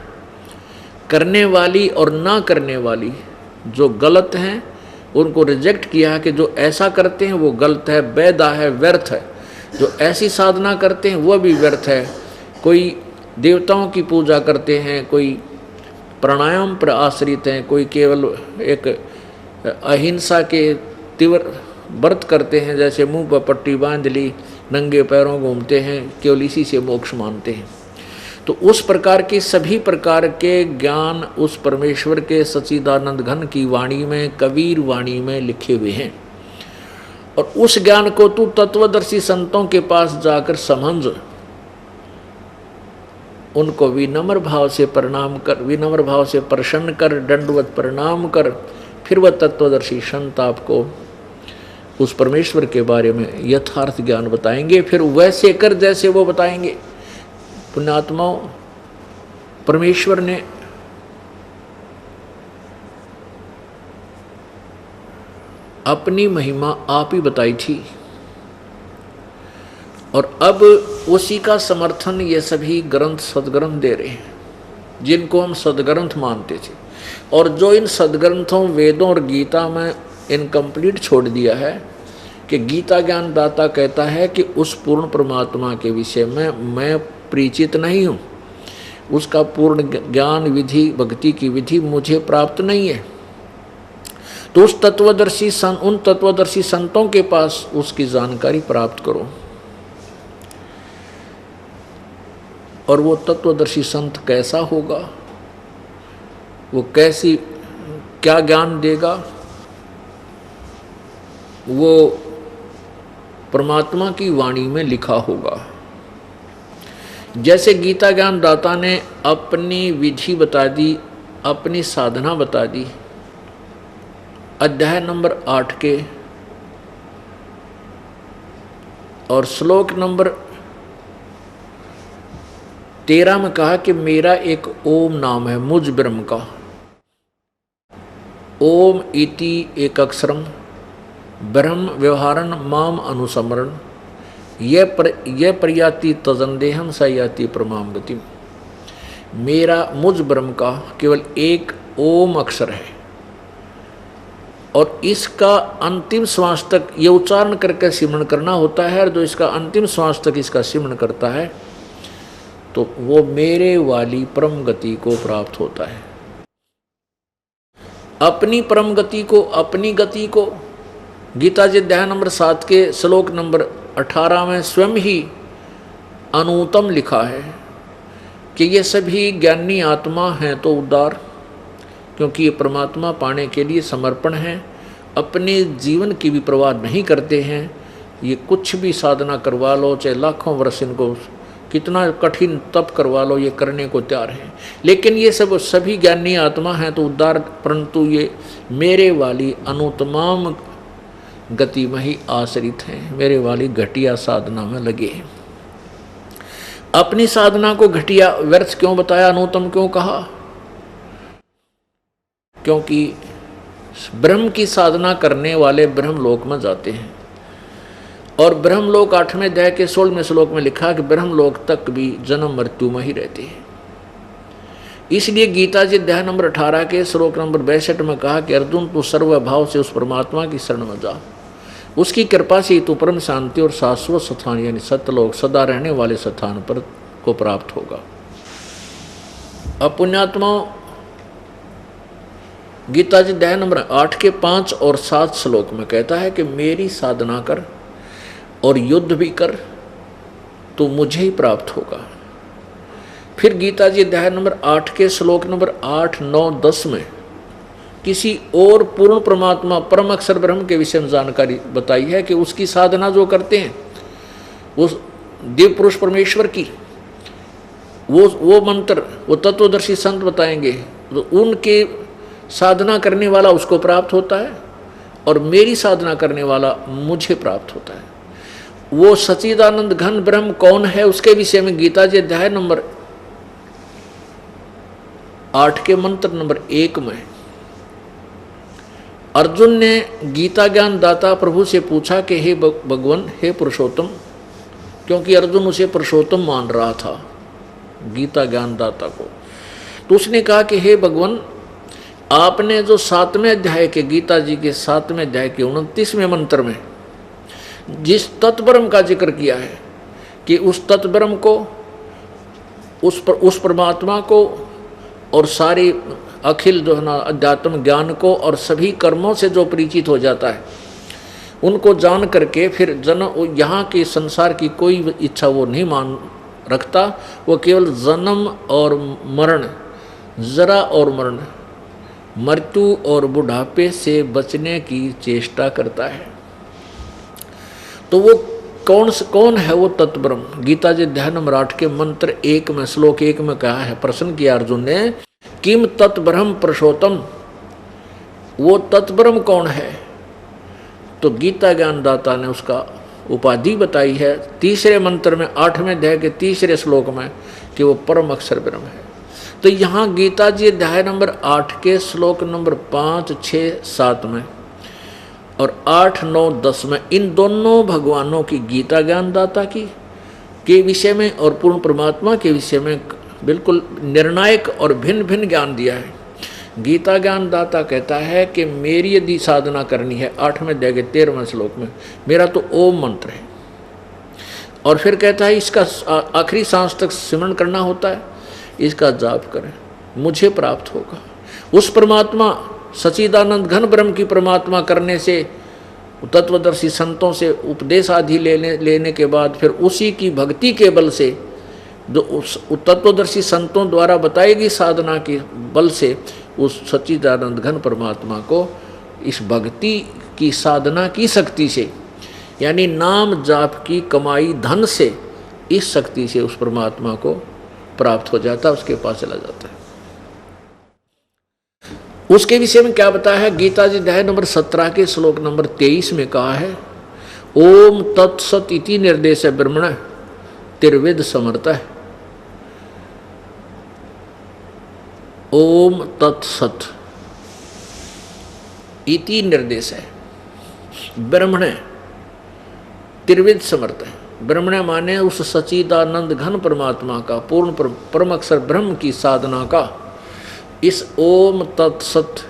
करने वाली और ना करने वाली जो गलत हैं उनको रिजेक्ट किया है कि जो ऐसा करते हैं वो गलत है, बेदा है, व्यर्थ है। जो ऐसी साधना करते हैं वह भी व्यर्थ है। कोई देवताओं की पूजा करते हैं, कोई प्राणायाम पर आश्रित हैं, कोई केवल एक अहिंसा के तीव्र व्रत करते हैं, जैसे मुंह पर पट्टी बांध ली, नंगे पैरों घूमते हैं, केवल इसी से मोक्ष मानते हैं। तो उस प्रकार के सभी प्रकार के ज्ञान उस परमेश्वर के सच्चिदानंद घन की वाणी में, कबीर वाणी में लिखे हुए हैं। और उस ज्ञान को तू तत्वदर्शी संतों के पास जाकर समझ, उनको विनम्र भाव से प्रणाम कर, विनम्र भाव से प्रसन्न कर, दंडवत प्रणाम कर, फिर वह तत्वदर्शी संत आपको उस परमेश्वर के बारे में यथार्थ ज्ञान बताएंगे। फिर वैसे कर जैसे वो बताएंगे। पुण्यात्माओं, परमेश्वर ने अपनी महिमा आप ही बताई थी, और अब उसी का समर्थन ये सभी ग्रंथ, सदग्रंथ दे रहे हैं, जिनको हम सदग्रंथ मानते थे। और जो इन सदग्रंथों, वेदों और गीता में इनकम्प्लीट छोड़ दिया है, कि गीता ज्ञान दाता कहता है कि उस पूर्ण परमात्मा के विषय में मैं परिचित नहीं हूँ, उसका पूर्ण ज्ञान विधि भक्ति की विधि मुझे प्राप्त नहीं है। तो उन तत्वदर्शी संतों के पास उसकी जानकारी प्राप्त करो। और वो तत्वदर्शी संत कैसा होगा, वो क्या ज्ञान देगा, वो परमात्मा की वाणी में लिखा होगा। जैसे गीता ज्ञान दाता ने अपनी विधि बता दी, अपनी साधना बता दी, अध्याय नंबर 8 के और श्लोक नंबर 13 में कहा कि मेरा एक ओम नाम है मुझ ब्रह्म का। ओम इति एक अक्षरम ब्रह्म व्यवहारन माम अनुसमरण यह प्रयाति तजंदेहम सयाति परमाम गति। मेरा मुझ ब्रह्म का केवल एक ओम अक्षर है और इसका अंतिम श्वास तक ये उच्चारण करके सिमरण करना होता है। और जो इसका अंतिम श्वास तक इसका सिमरण करता है तो वो मेरे वाली परम गति को प्राप्त होता है। अपनी परम गति को, अपनी गति को गीता जी अध्याय नंबर 7 के श्लोक नंबर 18 में स्वयं ही अनुत्तम लिखा है कि ये सभी ज्ञानी आत्मा हैं तो उदार, क्योंकि ये परमात्मा पाने के लिए समर्पण हैं, अपने जीवन की भी परवाह नहीं करते हैं। ये कुछ भी साधना करवा लो, चाहे लाखों वर्ष इनको कितना कठिन तप करवा लो, ये करने को तैयार हैं। लेकिन ये सभी ज्ञानी आत्मा हैं तो उदार, परंतु ये मेरे वाली अनुत्तम गति में ही आश्रित हैं, मेरे वाली घटिया साधना में लगे हैं। अपनी साधना को घटिया व्यर्थ क्यों बताया, अनुत्तम क्यों कहा? क्योंकि ब्रह्म की साधना करने वाले ब्रह्मलोक में जाते हैं और ब्रह्मलोक 8वें अध्याय के 16वें श्लोक में लिखा कि ब्रह्मलोक तक भी जन्म मृत्यु में ही रहते हैं। इसलिए गीता जी अध्याय नंबर 18 के श्लोक नंबर 62 में कहा कि अर्जुन तू सर्वभाव से उस परमात्मा की शरण में जा, उसकी कृपा से तू परम शांति और शाश्वत स्थान यानी सत्यलोक सदा रहने वाले स्थान पर को प्राप्त होगा। अब पुण्यात्माओं, गीता जी अध्याय नंबर 8 के 5 और 7 श्लोक में कहता है कि मेरी साधना कर और युद्ध भी कर तो मुझे ही प्राप्त होगा। फिर गीता जी अध्याय नंबर 8 के श्लोक नंबर 8, 9, 10 में किसी और पूर्ण परमात्मा परम अक्षर ब्रह्म के विषय में जानकारी बताई है कि उसकी साधना जो करते हैं उस दिव्य पुरुष परमेश्वर की, वो मंत्र वो तत्वदर्शी संत बताएंगे, तो उनके साधना करने वाला उसको प्राप्त होता है और मेरी साधना करने वाला मुझे प्राप्त होता है। वो सच्चिदानंद घन ब्रह्म कौन है उसके विषय में गीता जी अध्याय नंबर 8 के मंत्र नंबर 1 में अर्जुन ने गीता ज्ञान दाता प्रभु से पूछा कि हे भगवान, हे पुरुषोत्तम, क्योंकि अर्जुन उसे पुरुषोत्तम मान रहा था गीता ज्ञान दाता को। तो उसने कहा कि हे भगवान, आपने जो 7वें अध्याय के गीता जी के 7वें अध्याय के 29वें मंत्र में जिस तत्ब्रह्म का जिक्र किया है कि उस तत्ब्रह्म को, उस परमात्मा को और सारी अखिल जो है ना अध्यात्म ज्ञान को और सभी कर्मों से जो परिचित हो जाता है, उनको जान करके फिर यहाँ के संसार की कोई इच्छा वो नहीं मान रखता। वो केवल जन्म और मरण, जरा और मरण, मृत्यु और बुढ़ापे से बचने की चेष्टा करता है। तो वो कौन है वो तत्ब्रह्म? गीता जी अध्याय नंबर 8 के मंत्र 1 में श्लोक 1 में कहा है, प्रश्न किया अर्जुन ने, किम तत्ब्रह्म पुरुषोत्तम, वो तत्ब्रह्म कौन है? तो गीता ज्ञान दाता ने उसका उपाधि बताई है 3रे मंत्र में 8वें अध्याय के 3रे श्लोक में कि वो परम अक्षर ब्रह्म है। तो यहाँ गीता जी अध्याय नंबर 8 के श्लोक नंबर 5, 6, 7 में और 8, 9, 10 में इन दोनों भगवानों की गीता ज्ञान दाता की के विषय में और पूर्ण परमात्मा के विषय में बिल्कुल निर्णायक और भिन्न भिन्न ज्ञान दिया है। गीता ज्ञान दाता कहता है कि मेरी यदि साधना करनी है, 8वें अध्याय के 13वें श्लोक में, मेरा तो ओम मंत्र है। और फिर कहता है इसका आखिरी सांस तक सिमरण करना होता है, इसका जाप करें, मुझे प्राप्त होगा। उस परमात्मा सच्चिदानंद घन ब्रह्म की परमात्मा करने से, तत्वदर्शी संतों से उपदेश आदि लेने के बाद फिर उसी की भक्ति के बल से, जो उस तत्वदर्शी संतों द्वारा बताएगी साधना के बल से, उस सच्चिदानंद घन परमात्मा को इस भक्ति की साधना की शक्ति से, यानी नाम जाप की कमाई धन से, इस शक्ति से उस परमात्मा को प्राप्त हो जाता है, उसके पास चला जाता है। उसके विषय में क्या बताया है? गीता जी अध्याय नंबर 17 के श्लोक नंबर 23 में कहा है, ओम तत्सत इति निर्देश ब्रह्मण तिर्विद समर्थ है। ओम तत्सत इति निर्देश है ब्रह्मण तिर्विद समर्थ है। ब्रह्मण माने उस सच्चिदानंद घन परमात्मा का, पूर्ण परम अक्षर ब्रह्म की साधना का इस ओम तत्सत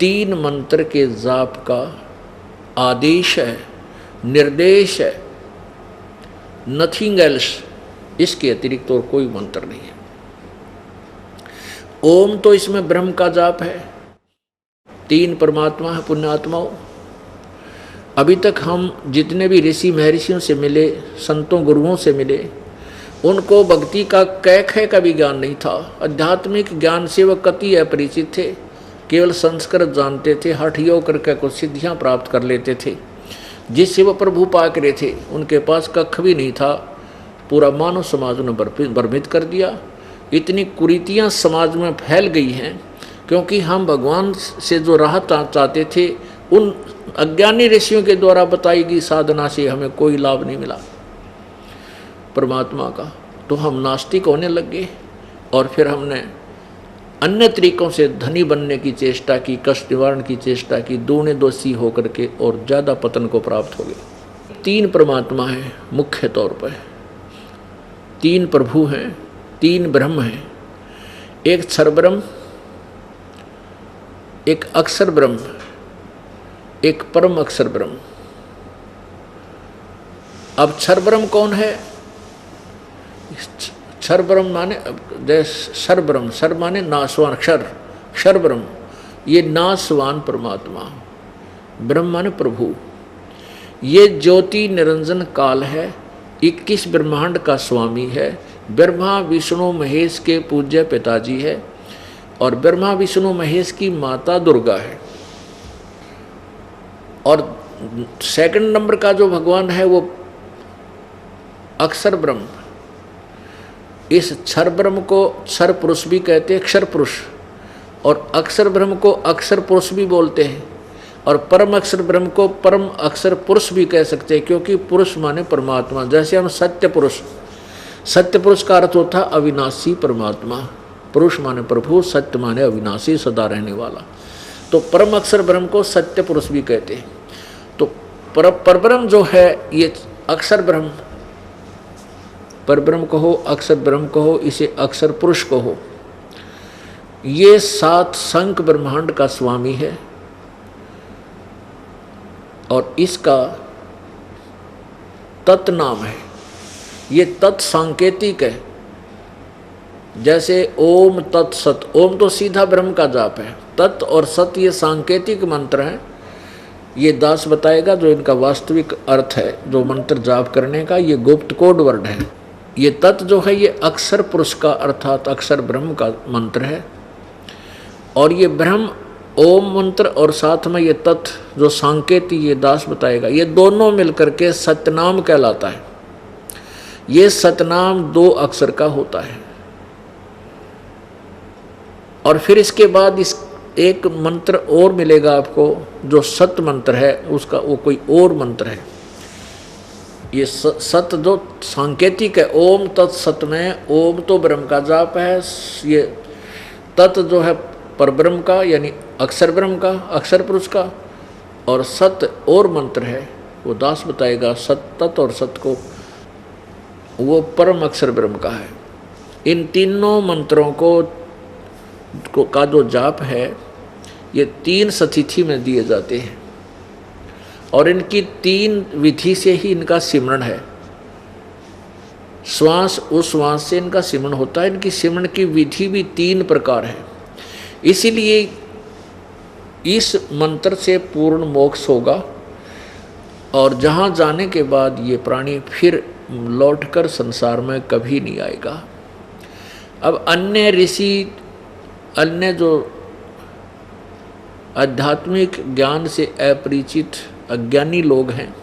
3 मंत्र के जाप का आदेश है, निर्देश है, नथिंग एल्स। इसके अतिरिक्त और कोई मंत्र नहीं है। ओम तो इसमें ब्रह्म का जाप है, 3 परमात्मा है, पुण्यात्माओं। अभी तक हम जितने भी ऋषि महर्षियों से मिले, संतों गुरुओं से मिले, उनको भक्ति का कै का भी ज्ञान नहीं था। आध्यात्मिक ज्ञान से वह कति अपरिचित थे, केवल संस्कृत जानते थे, हठ योग करके कुछ सिद्धियां प्राप्त कर लेते थे, जिससे वह प्रभु पाक रहे थे। उनके पास कख भी नहीं था। पूरा मानव समाज ने भ्रमित कर दिया। इतनी कुरीतियां समाज में फैल गई हैं क्योंकि हम भगवान से जो राहत चाहते थे, उन अज्ञानी ऋषियों के द्वारा बताई गई साधना से हमें कोई लाभ नहीं मिला परमात्मा का। तो हम नास्तिक होने लग गए और फिर हमने अन्य तरीकों से धनी बनने की चेष्टा की, कष्ट निवारण की चेष्टा की, दूने दोषी होकर के और ज़्यादा पतन को प्राप्त हो गए। 3 परमात्मा हैं मुख्य तौर पर, 3 प्रभु हैं, 3 ब्रह्म हैं, एक क्षर ब्रह्म, एक अक्षर ब्रह्म, एक परम अक्षर ब्रह्म। अब क्षर ब्रह्म कौन है? क्षर ब्रह्म माने जैसे क्षर ब्रह्म, क्षर माने नाशवान, क्षर ब्रह्म, ये नाशवान परमात्मा। ब्रह्म माने प्रभु। ये ज्योति निरंजन काल है, 21 ब्रह्मांड का स्वामी है। ब्रह्मा विष्णु महेश के पूज्य पिताजी है और ब्रह्मा विष्णु महेश की माता दुर्गा है। और सेकंड नंबर का जो भगवान है वो अक्षर ब्रह्म। इस क्षर ब्रह्म को क्षर पुरुष भी कहते हैं, क्षर पुरुष, और अक्षर ब्रह्म को अक्षर पुरुष भी बोलते हैं, और परम अक्षर ब्रह्म को परम अक्षर पुरुष भी कह सकते हैं, क्योंकि पुरुष माने परमात्मा। जैसे हम सत्य पुरुष, सत्य पुरुष का अर्थ होता अविनाशी परमात्मा। पुरुष माने प्रभु, सत्य माने अविनाशी, सदा रहने वाला। तो परम अक्षर ब्रह्म को सत्य पुरुष भी कहते हैं। तो परब्रह्म जो है ये अक्षर ब्रह्म, परब्रह्म कहो, अक्षर ब्रह्म कहो, इसे अक्षर पुरुष कहो। ये 7 संख ब्रह्मांड का स्वामी है और इसका तत् नाम है। ये तत् सांकेतिक है। जैसे ओम तत्सत, ओम तो सीधा ब्रह्म का जाप है, तत् और सत ये सांकेतिक मंत्र हैं। ये दास बताएगा जो इनका वास्तविक अर्थ है, जो मंत्र जाप करने का, ये गुप्त कोड वर्ड है। ये तत् जो है ये अक्षर पुरुष का अर्थात अक्षर ब्रह्म का मंत्र है, और ये ब्रह्म ओम मंत्र और साथ में ये तत् जो सांकेती ये दास बताएगा, ये दोनों मिलकर के सतनाम कहलाता है। ये सतनाम 2 अक्षर का होता है। और फिर इसके बाद इस एक मंत्र और मिलेगा आपको जो सत मंत्र है, उसका वो कोई और मंत्र है। ये सत जो सांकेतिक है, ओम तत्सत में ओम तो ब्रह्म का जाप है, ये तत् जो है परब्रह्म का यानी अक्षर ब्रह्म का, अक्षर पुरुष का, और सत और मंत्र है वो दास बताएगा। सत, तत् और सत को वो परम अक्षर ब्रह्म का है। इन तीनों मंत्रों को का जो जाप है ये 3 सतिथि में दिए जाते हैं और इनकी 3 विधि से ही इनका सिमरण है। श्वास उश्वास से इनका सिमरण होता है। इनकी सिमरण की विधि भी 3 प्रकार है। इसीलिए इस मंत्र से पूर्ण मोक्ष होगा और जहाँ जाने के बाद ये प्राणी फिर लौटकर संसार में कभी नहीं आएगा। अब अन्य ऋषि, अन्य जो आध्यात्मिक ज्ञान से अपरिचित अज्ञानी लोग हैं,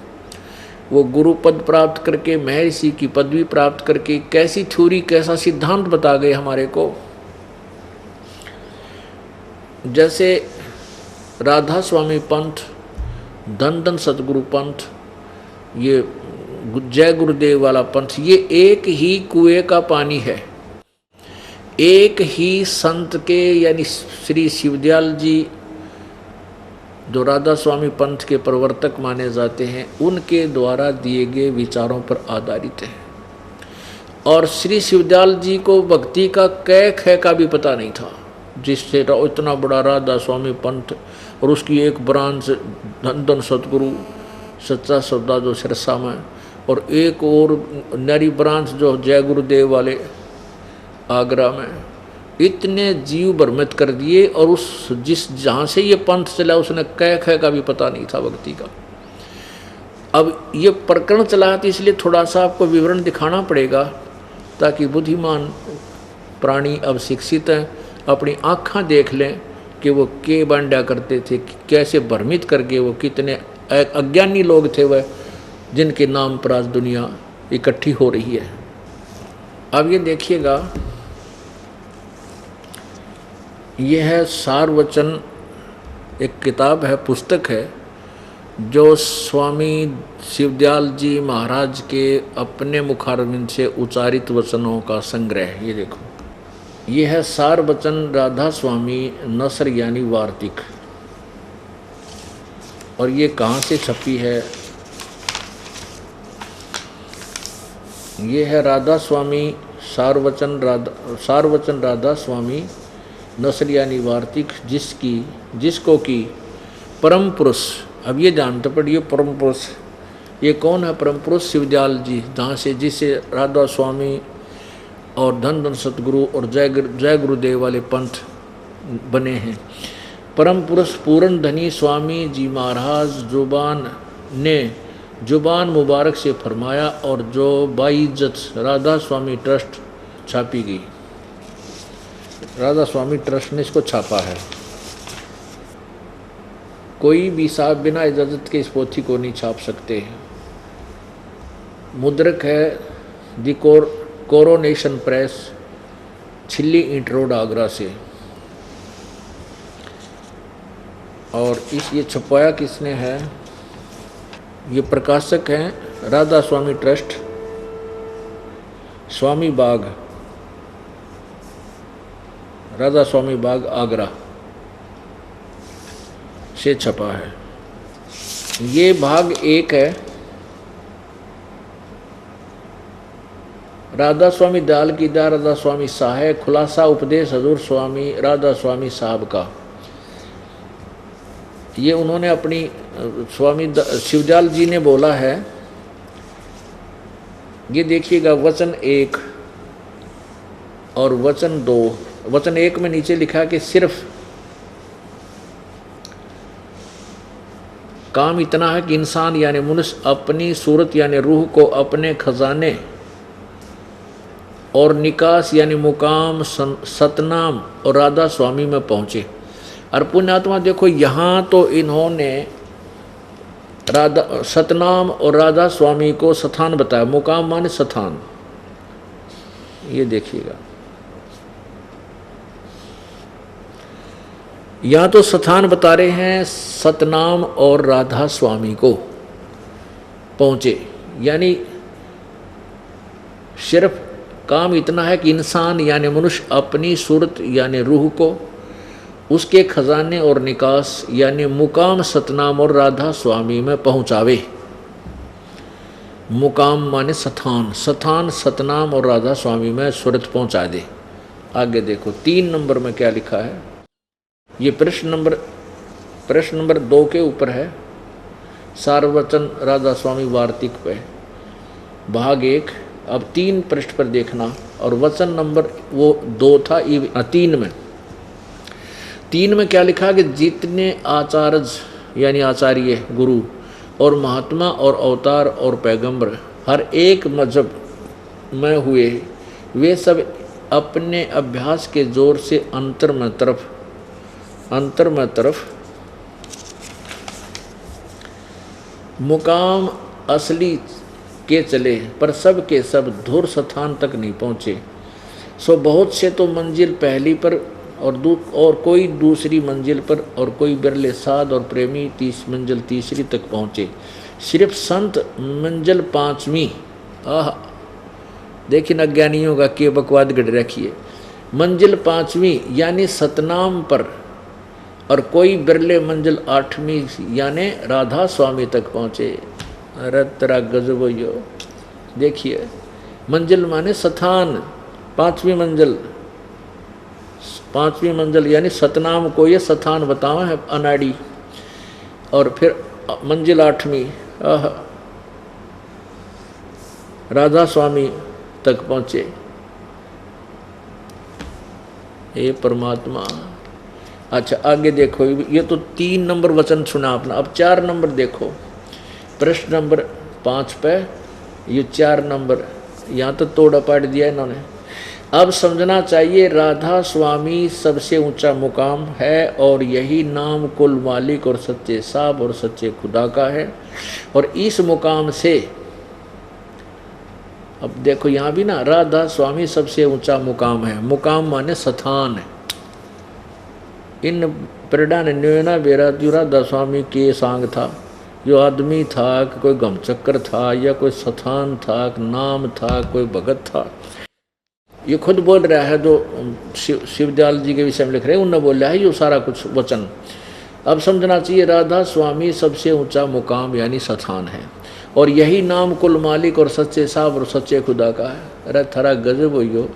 वो गुरु पद प्राप्त करके, महर्षि की पदवी प्राप्त करके कैसी थ्योरी, कैसा सिद्धांत बता गए हमारे को। जैसे राधा स्वामी पंथ, धन धन सतगुरु पंथ, ये जय गुरुदेव वाला पंथ, ये एक ही कुएं का पानी है। एक ही संत के यानी श्री शिवदयाल जी जो राधा स्वामी पंथ के प्रवर्तक माने जाते हैं, उनके द्वारा दिए गए विचारों पर आधारित है। और श्री शिवदयाल जी को भक्ति का कै खे का भी पता नहीं था, जिससे इतना बड़ा राधा स्वामी पंथ और उसकी एक ब्रांच धन धन सतगुरु सच्चा सौदा जो सिरसा में, और एक और नरी ब्रांच जो जय गुरुदेव वाले आगरा में, इतने जीव भ्रमित कर दिए। और उस जहाँ से ये पंथ चला उसने कै खे का भी पता नहीं था भक्ति का। अब ये प्रकरण चला तो इसलिए थोड़ा सा आपको विवरण दिखाना पड़ेगा, ताकि बुद्धिमान प्राणी अब शिक्षित हैं, अपनी आँखें देख लें कि वो के बांडा करते थे, कैसे भ्रमित करके वो कितने अज्ञानी लोग थे वह, जिनके नाम पर आज दुनिया इकट्ठी हो रही है। अब ये देखिएगा, यह है सारवचन, एक किताब है, पुस्तक है, जो स्वामी शिवदयाल जी महाराज के अपने मुखारविंद से उच्चारित वचनों का संग्रह है। ये देखो, ये है सारवचन राधा स्वामी नसर यानी वार्तिक। और ये कहाँ से छपी है? ये है राधा स्वामी सारवचन राधा स्वामी नसर यानी वार्तिक, जिसको कि परम पुरुष, अब ये जानते पड़िए परम पुरुष ये कौन है? परम पुरुष शिवदयाल जी, जहाँ से जिसे राधा स्वामी और धन धन सतगुरु और जय गुरुदेव वाले पंथ बने हैं। परम पुरुष पूर्ण धनी स्वामी जी महाराज जुबान मुबारक से फरमाया, और जो बाइज्जत राधा स्वामी ट्रस्ट छापी गई। राधा स्वामी ट्रस्ट ने इसको छापा है। कोई भी साहब बिना इजाज़त के इस पोथी को नहीं छाप सकते। मुद्रक है दी कोरोनेशन प्रेस, छिल्ली ईंट रोड आगरा से। और ये छपवाया किसने है? ये प्रकाशक हैं राधा स्वामी ट्रस्ट, स्वामी बाग, राधा स्वामी बाग आगरा से छपा है। ये भाग 1 है। राधा स्वामी दयाल की दया, राधा स्वामी सहाय, खुलासा उपदेश हजूर स्वामी राधा स्वामी साहब का। ये उन्होंने अपनी स्वामी शिवदयाल जी ने बोला है। ये देखिएगा, वचन 1 और वचन 2। वचन 1 में नीचे लिखा कि सिर्फ काम इतना है कि इंसान यानी मनुष्य अपनी सूरत यानी रूह को अपने खजाने और निकास यानी मुकाम सतनाम और राधा स्वामी में पहुँचे। और पुण्यात्मा देखो, यहाँ तो इन्होंने राधा सतनाम और राधा स्वामी को स्थान बताया। मुकाम माने स्थान। ये देखिएगा, यहाँ तो स्थान बता रहे हैं, सतनाम और राधा स्वामी को पहुँचे। यानी सिर्फ काम इतना है कि इंसान यानी मनुष्य अपनी सूरत यानी रूह को उसके खजाने और निकास यानी मुकाम सतनाम और राधा स्वामी में पहुँचावे। मुकाम माने स्थान, सतनाम और राधा स्वामी में सूरत पहुँचा दे। आगे देखो 3 नंबर में क्या लिखा है। ये प्रश्न नंबर 2 के ऊपर है, सारवचन राधा स्वामी वार्तिक पे, भाग 1। अब 3 पृष्ठ पर देखना, और वचन नंबर वो 2 था, 3 में क्या लिखा कि जितने आचार्य यानी आचार्य गुरु और महात्मा और अवतार और पैगंबर हर एक मजहब में हुए, वे सब अपने अभ्यास के जोर से अंतर में तरफ मुकाम असली के चले, पर सब के सब धुर स्थान तक नहीं पहुँचे। सो बहुत से तो मंजिल पहली पर और कोई दूसरी मंजिल पर, और कोई बिरले साध और प्रेमी मंजिल तीसरी तक पहुँचे। सिर्फ संत मंजिल 5वीं, देखिए अज्ञानियों का के बकवाद गढ़ रखिए, मंजिल 5वीं यानी सतनाम पर, और कोई बिरले मंजिल 8वीं यानी राधा स्वामी तक पहुँचे। अरे तेरा गजब हो, देखिए मंजिल माने स्थान, 5वीं मंजिल यानी सतनाम को ये स्थान बतावा है अनाड़ी, और फिर मंजिल 8वीं राधा स्वामी तक पहुँचे। ये परमात्मा। अच्छा आगे देखो, ये तो 3 नंबर वचन सुना आपने। अब 4 नंबर देखो, प्रश्न नंबर 5 पे ये 4 नंबर यहाँ तो तोड़ा पाट दिया इन्होंने। अब समझना चाहिए राधा स्वामी सबसे ऊंचा मुकाम है, और यही नाम कुल मालिक और सच्चे साहब और सच्चे खुदा का है। और इस मुकाम से, अब देखो यहाँ भी ना, राधा स्वामी सबसे ऊंचा मुकाम है, मुकाम माने स्थान है। इन प्रेडा ने न्योना बेरा राधा स्वामी के सांग था, जो आदमी था कि कोई गमचक्कर था, या कोई स्थान था, नाम था, कोई भगत था। ये खुद बोल रहा है, जो शिवदयाल जी के विषय में लिख रहे हैं उन्होंने बोला है ये सारा कुछ वचन। अब समझना चाहिए राधा स्वामी सबसे ऊंचा मुकाम यानी स्थान है, और यही नाम कुल मालिक और सच्चे साहब और सच्चे खुदा का है। अरे थारा गजब हो।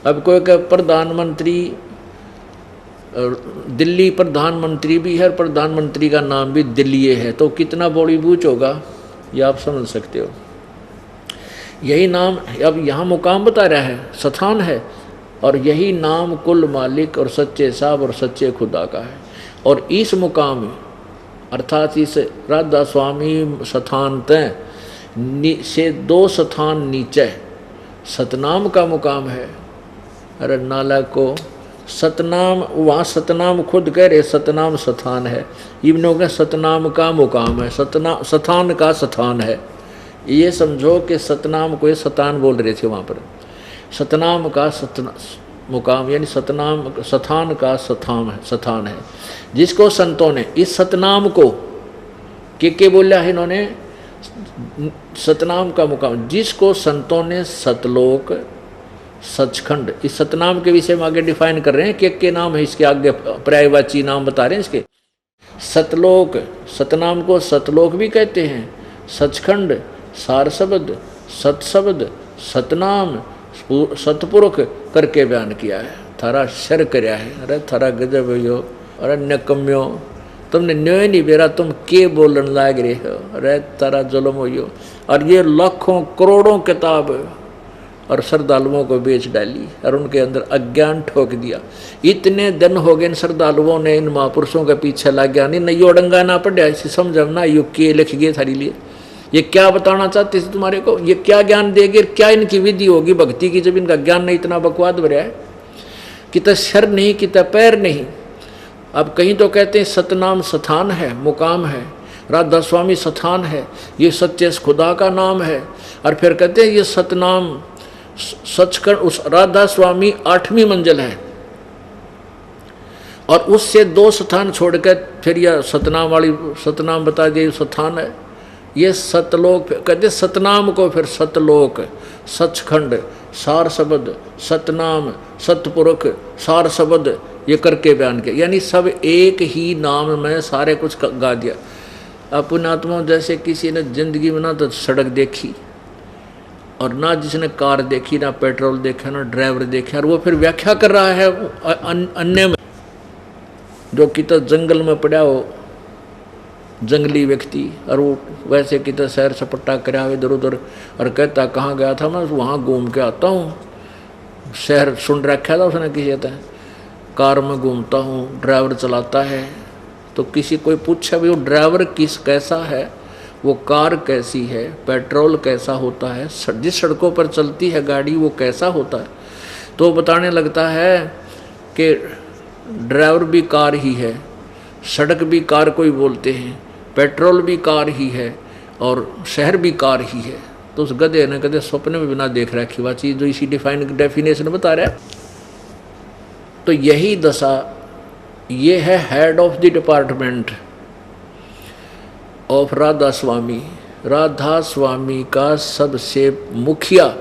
अब कोई का प्रधानमंत्री, दिल्ली प्रधानमंत्री भी है, प्रधानमंत्री का नाम भी दिल्ली है, तो कितना बड़ी बूझ होगा ये आप समझ सकते हो। यही नाम, अब यहाँ मुकाम बता रहा है, स्थान है, और यही नाम कुल मालिक और सच्चे साहब और सच्चे खुदा का है। और इस मुकाम अर्थात इस राधा स्वामी स्थान तय से 2 स्थान नीचे सतनाम का मुकाम है। अरे नाला को सतनाम, वहाँ सतनाम खुद कह रहे सतनाम स्थान है, इब्नों के सतनाम का मुकाम है, स्थान का स्थान है। ये समझो कि सतनाम को ये सतान बोल रहे थे वहाँ पर, सतनाम का मुकाम यानी स्थान का स्थान है, जिसको संतों ने इस सतनाम को के बोला है इन्होंने, सतनाम का मुकाम जिसको संतों ने सतलोक सचखंड, इस सतनाम के विषय में आगे डिफाइन कर रहे हैं के नाम है, इसके आगे पर्यायवाची नाम बता रहे हैं इसके। सतलोक, सतनाम को सतलोक भी कहते हैं, सचखंड, सार शब्द, सतशब्द, सतनाम, सतपुरुष करके बयान किया है। थारा शर करया है। अरे थारा गजब हो। अरे नकम्यो, तुमने न्योय नहीं बेरा, तुम के बोलन लाग रहे हो। अरे तारा जुल्म हो। और ये लाखों करोड़ों किताब और श्रद्धालुओं को बेच डाली और उनके अंदर अज्ञान ठोक दिया। इतने दिन हो गए इन श्रद्धालुओं ने इन महापुरुषों के पीछे लग गया, नहीं यो डंगा ना पड़ा, इसे समझना यो के लिख गए थारी लिए, ये क्या बताना चाहते थे तुम्हारे को, ये क्या ज्ञान देंगे, क्या इनकी विधि होगी भक्ति की, जब इनका ज्ञान नहीं इतना बकवाद भरा है। कितना सर नहीं, कितना पैर नहीं। अब कहीं तो कहते हैं सतनाम स्थान है, मुकाम है, राधा स्वामी स्थान है, ये सच्चे खुदा का नाम है। और फिर कहते हैं ये सतनाम सचखंड, उस राधा स्वामी 8वीं मंजिल है, और उससे 2 स्थान छोड़कर फिर यह सतनाम वाली सतनाम बता दिए स्थान है। ये सतलोक कहते, सतनाम को फिर सतलोक, सचखंड, सार शब्द, सतनाम, सतपुरुष, सार शब्द ये करके बयान किया, यानी सब एक ही नाम में सारे कुछ गा दिया। पुण्यात्मा जैसे किसी ने जिंदगी में ना तो सड़क देखी, और ना जिसने कार देखी, ना पेट्रोल देखा, ना ड्राइवर देखा, और वो फिर व्याख्या कर रहा है अन्य में, जो कि तो जंगल में पड़ा हो जंगली व्यक्ति, और वो वैसे कि तो सैर सपट्टा करा हो इधर उधर, और कहता कहाँ गया था, मैं वहाँ घूम के आता हूँ, शहर सुन रखा था उसने किसी कहता है, कार में घूमता हूँ, ड्राइवर चलाता है। तो किसी कोई पूछा भी वो ड्राइवर कैसा है, वो कार कैसी है, पेट्रोल कैसा होता है, जिस सड़कों पर चलती है गाड़ी वो कैसा होता है, तो बताने लगता है कि ड्राइवर भी कार ही है, सड़क भी कार को ही बोलते हैं, पेट्रोल भी कार ही है, और शहर भी कार ही है। तो उस गधे ने कदे सपने में बिना देख रखी हुआ चीज़ जो इसी डेफिनेशन बता रहा है। तो यही दशा, ये है head of the department of Radha Swami. Radha Swami का सबसे मुखिया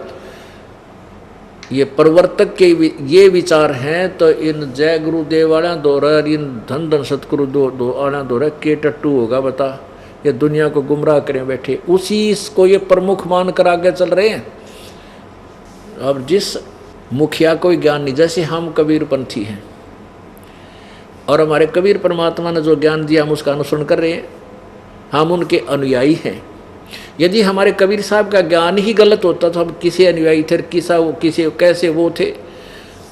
ये प्रवर्तक के ये विचार हैं। तो इन जय गुरुदेव वाला दौरा, इन धन धन सतगुरु दो आना दौरा के टट्टू होगा बता, ये दुनिया को गुमराह करें बैठे, उसी को ये प्रमुख मान कर आगे चल रहे हैं। अब जिस मुखिया को ज्ञान नहीं, जैसे हम कबीरपंथी हैं और हमारे कबीर परमात्मा ने जो ज्ञान दिया हम उसका अनुसरण कर रहे हैं, हम उनके अनुयायी हैं। यदि हमारे कबीर साहब का ज्ञान ही गलत होता तो हम किसे अनुयायी थे, किसे कैसे वो थे।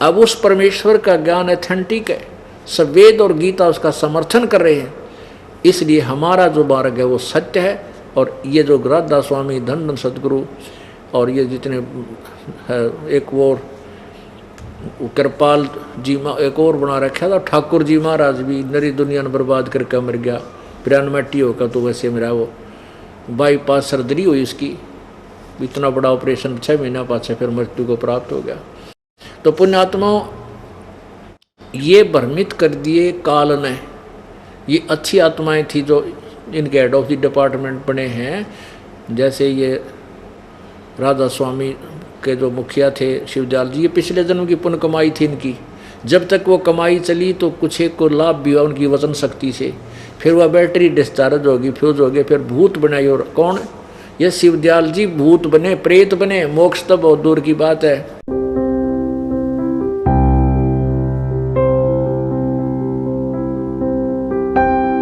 अब उस परमेश्वर का ज्ञान एथेंटिक है, सब वेद और गीता उसका समर्थन कर रहे हैं, इसलिए हमारा जो मार्ग है वो सत्य है। और ये जो राधा स्वामी, धन धन सतगुरु, और ये जितने एक और कृपाल जी एक और बना रखा था, ठाकुर जी महाराज भी नरी दुनिया ने बर्बाद करके मर गया, 93 होगा। तो वैसे मेरा वो बाईपास सर्जरी हुई उसकी, इतना बड़ा ऑपरेशन, 6 महीना पाछे फिर मृत्यु को प्राप्त हो गया। तो पुण्यात्माओं, ये भ्रमित कर दिए काल ने। ये अच्छी आत्माएं थी जो इनके हेड ऑफ द डिपार्टमेंट बने हैं, जैसे ये राधा स्वामी के जो मुखिया थे शिवदयाल जी, ये पिछले जन्म की पुण्य कमाई थी इनकी। जब तक वो कमाई चली तो कुछ एक को लाभ भी हुआ उनकी वजन शक्ति से, फिर वह बैटरी डिस्चार्ज होगी, फ्यूज हो गए, फिर भूत बनाई। और कौन? ये शिवदयाल जी भूत बने, प्रेत बने, मोक्ष तब बहुत दूर की बात है।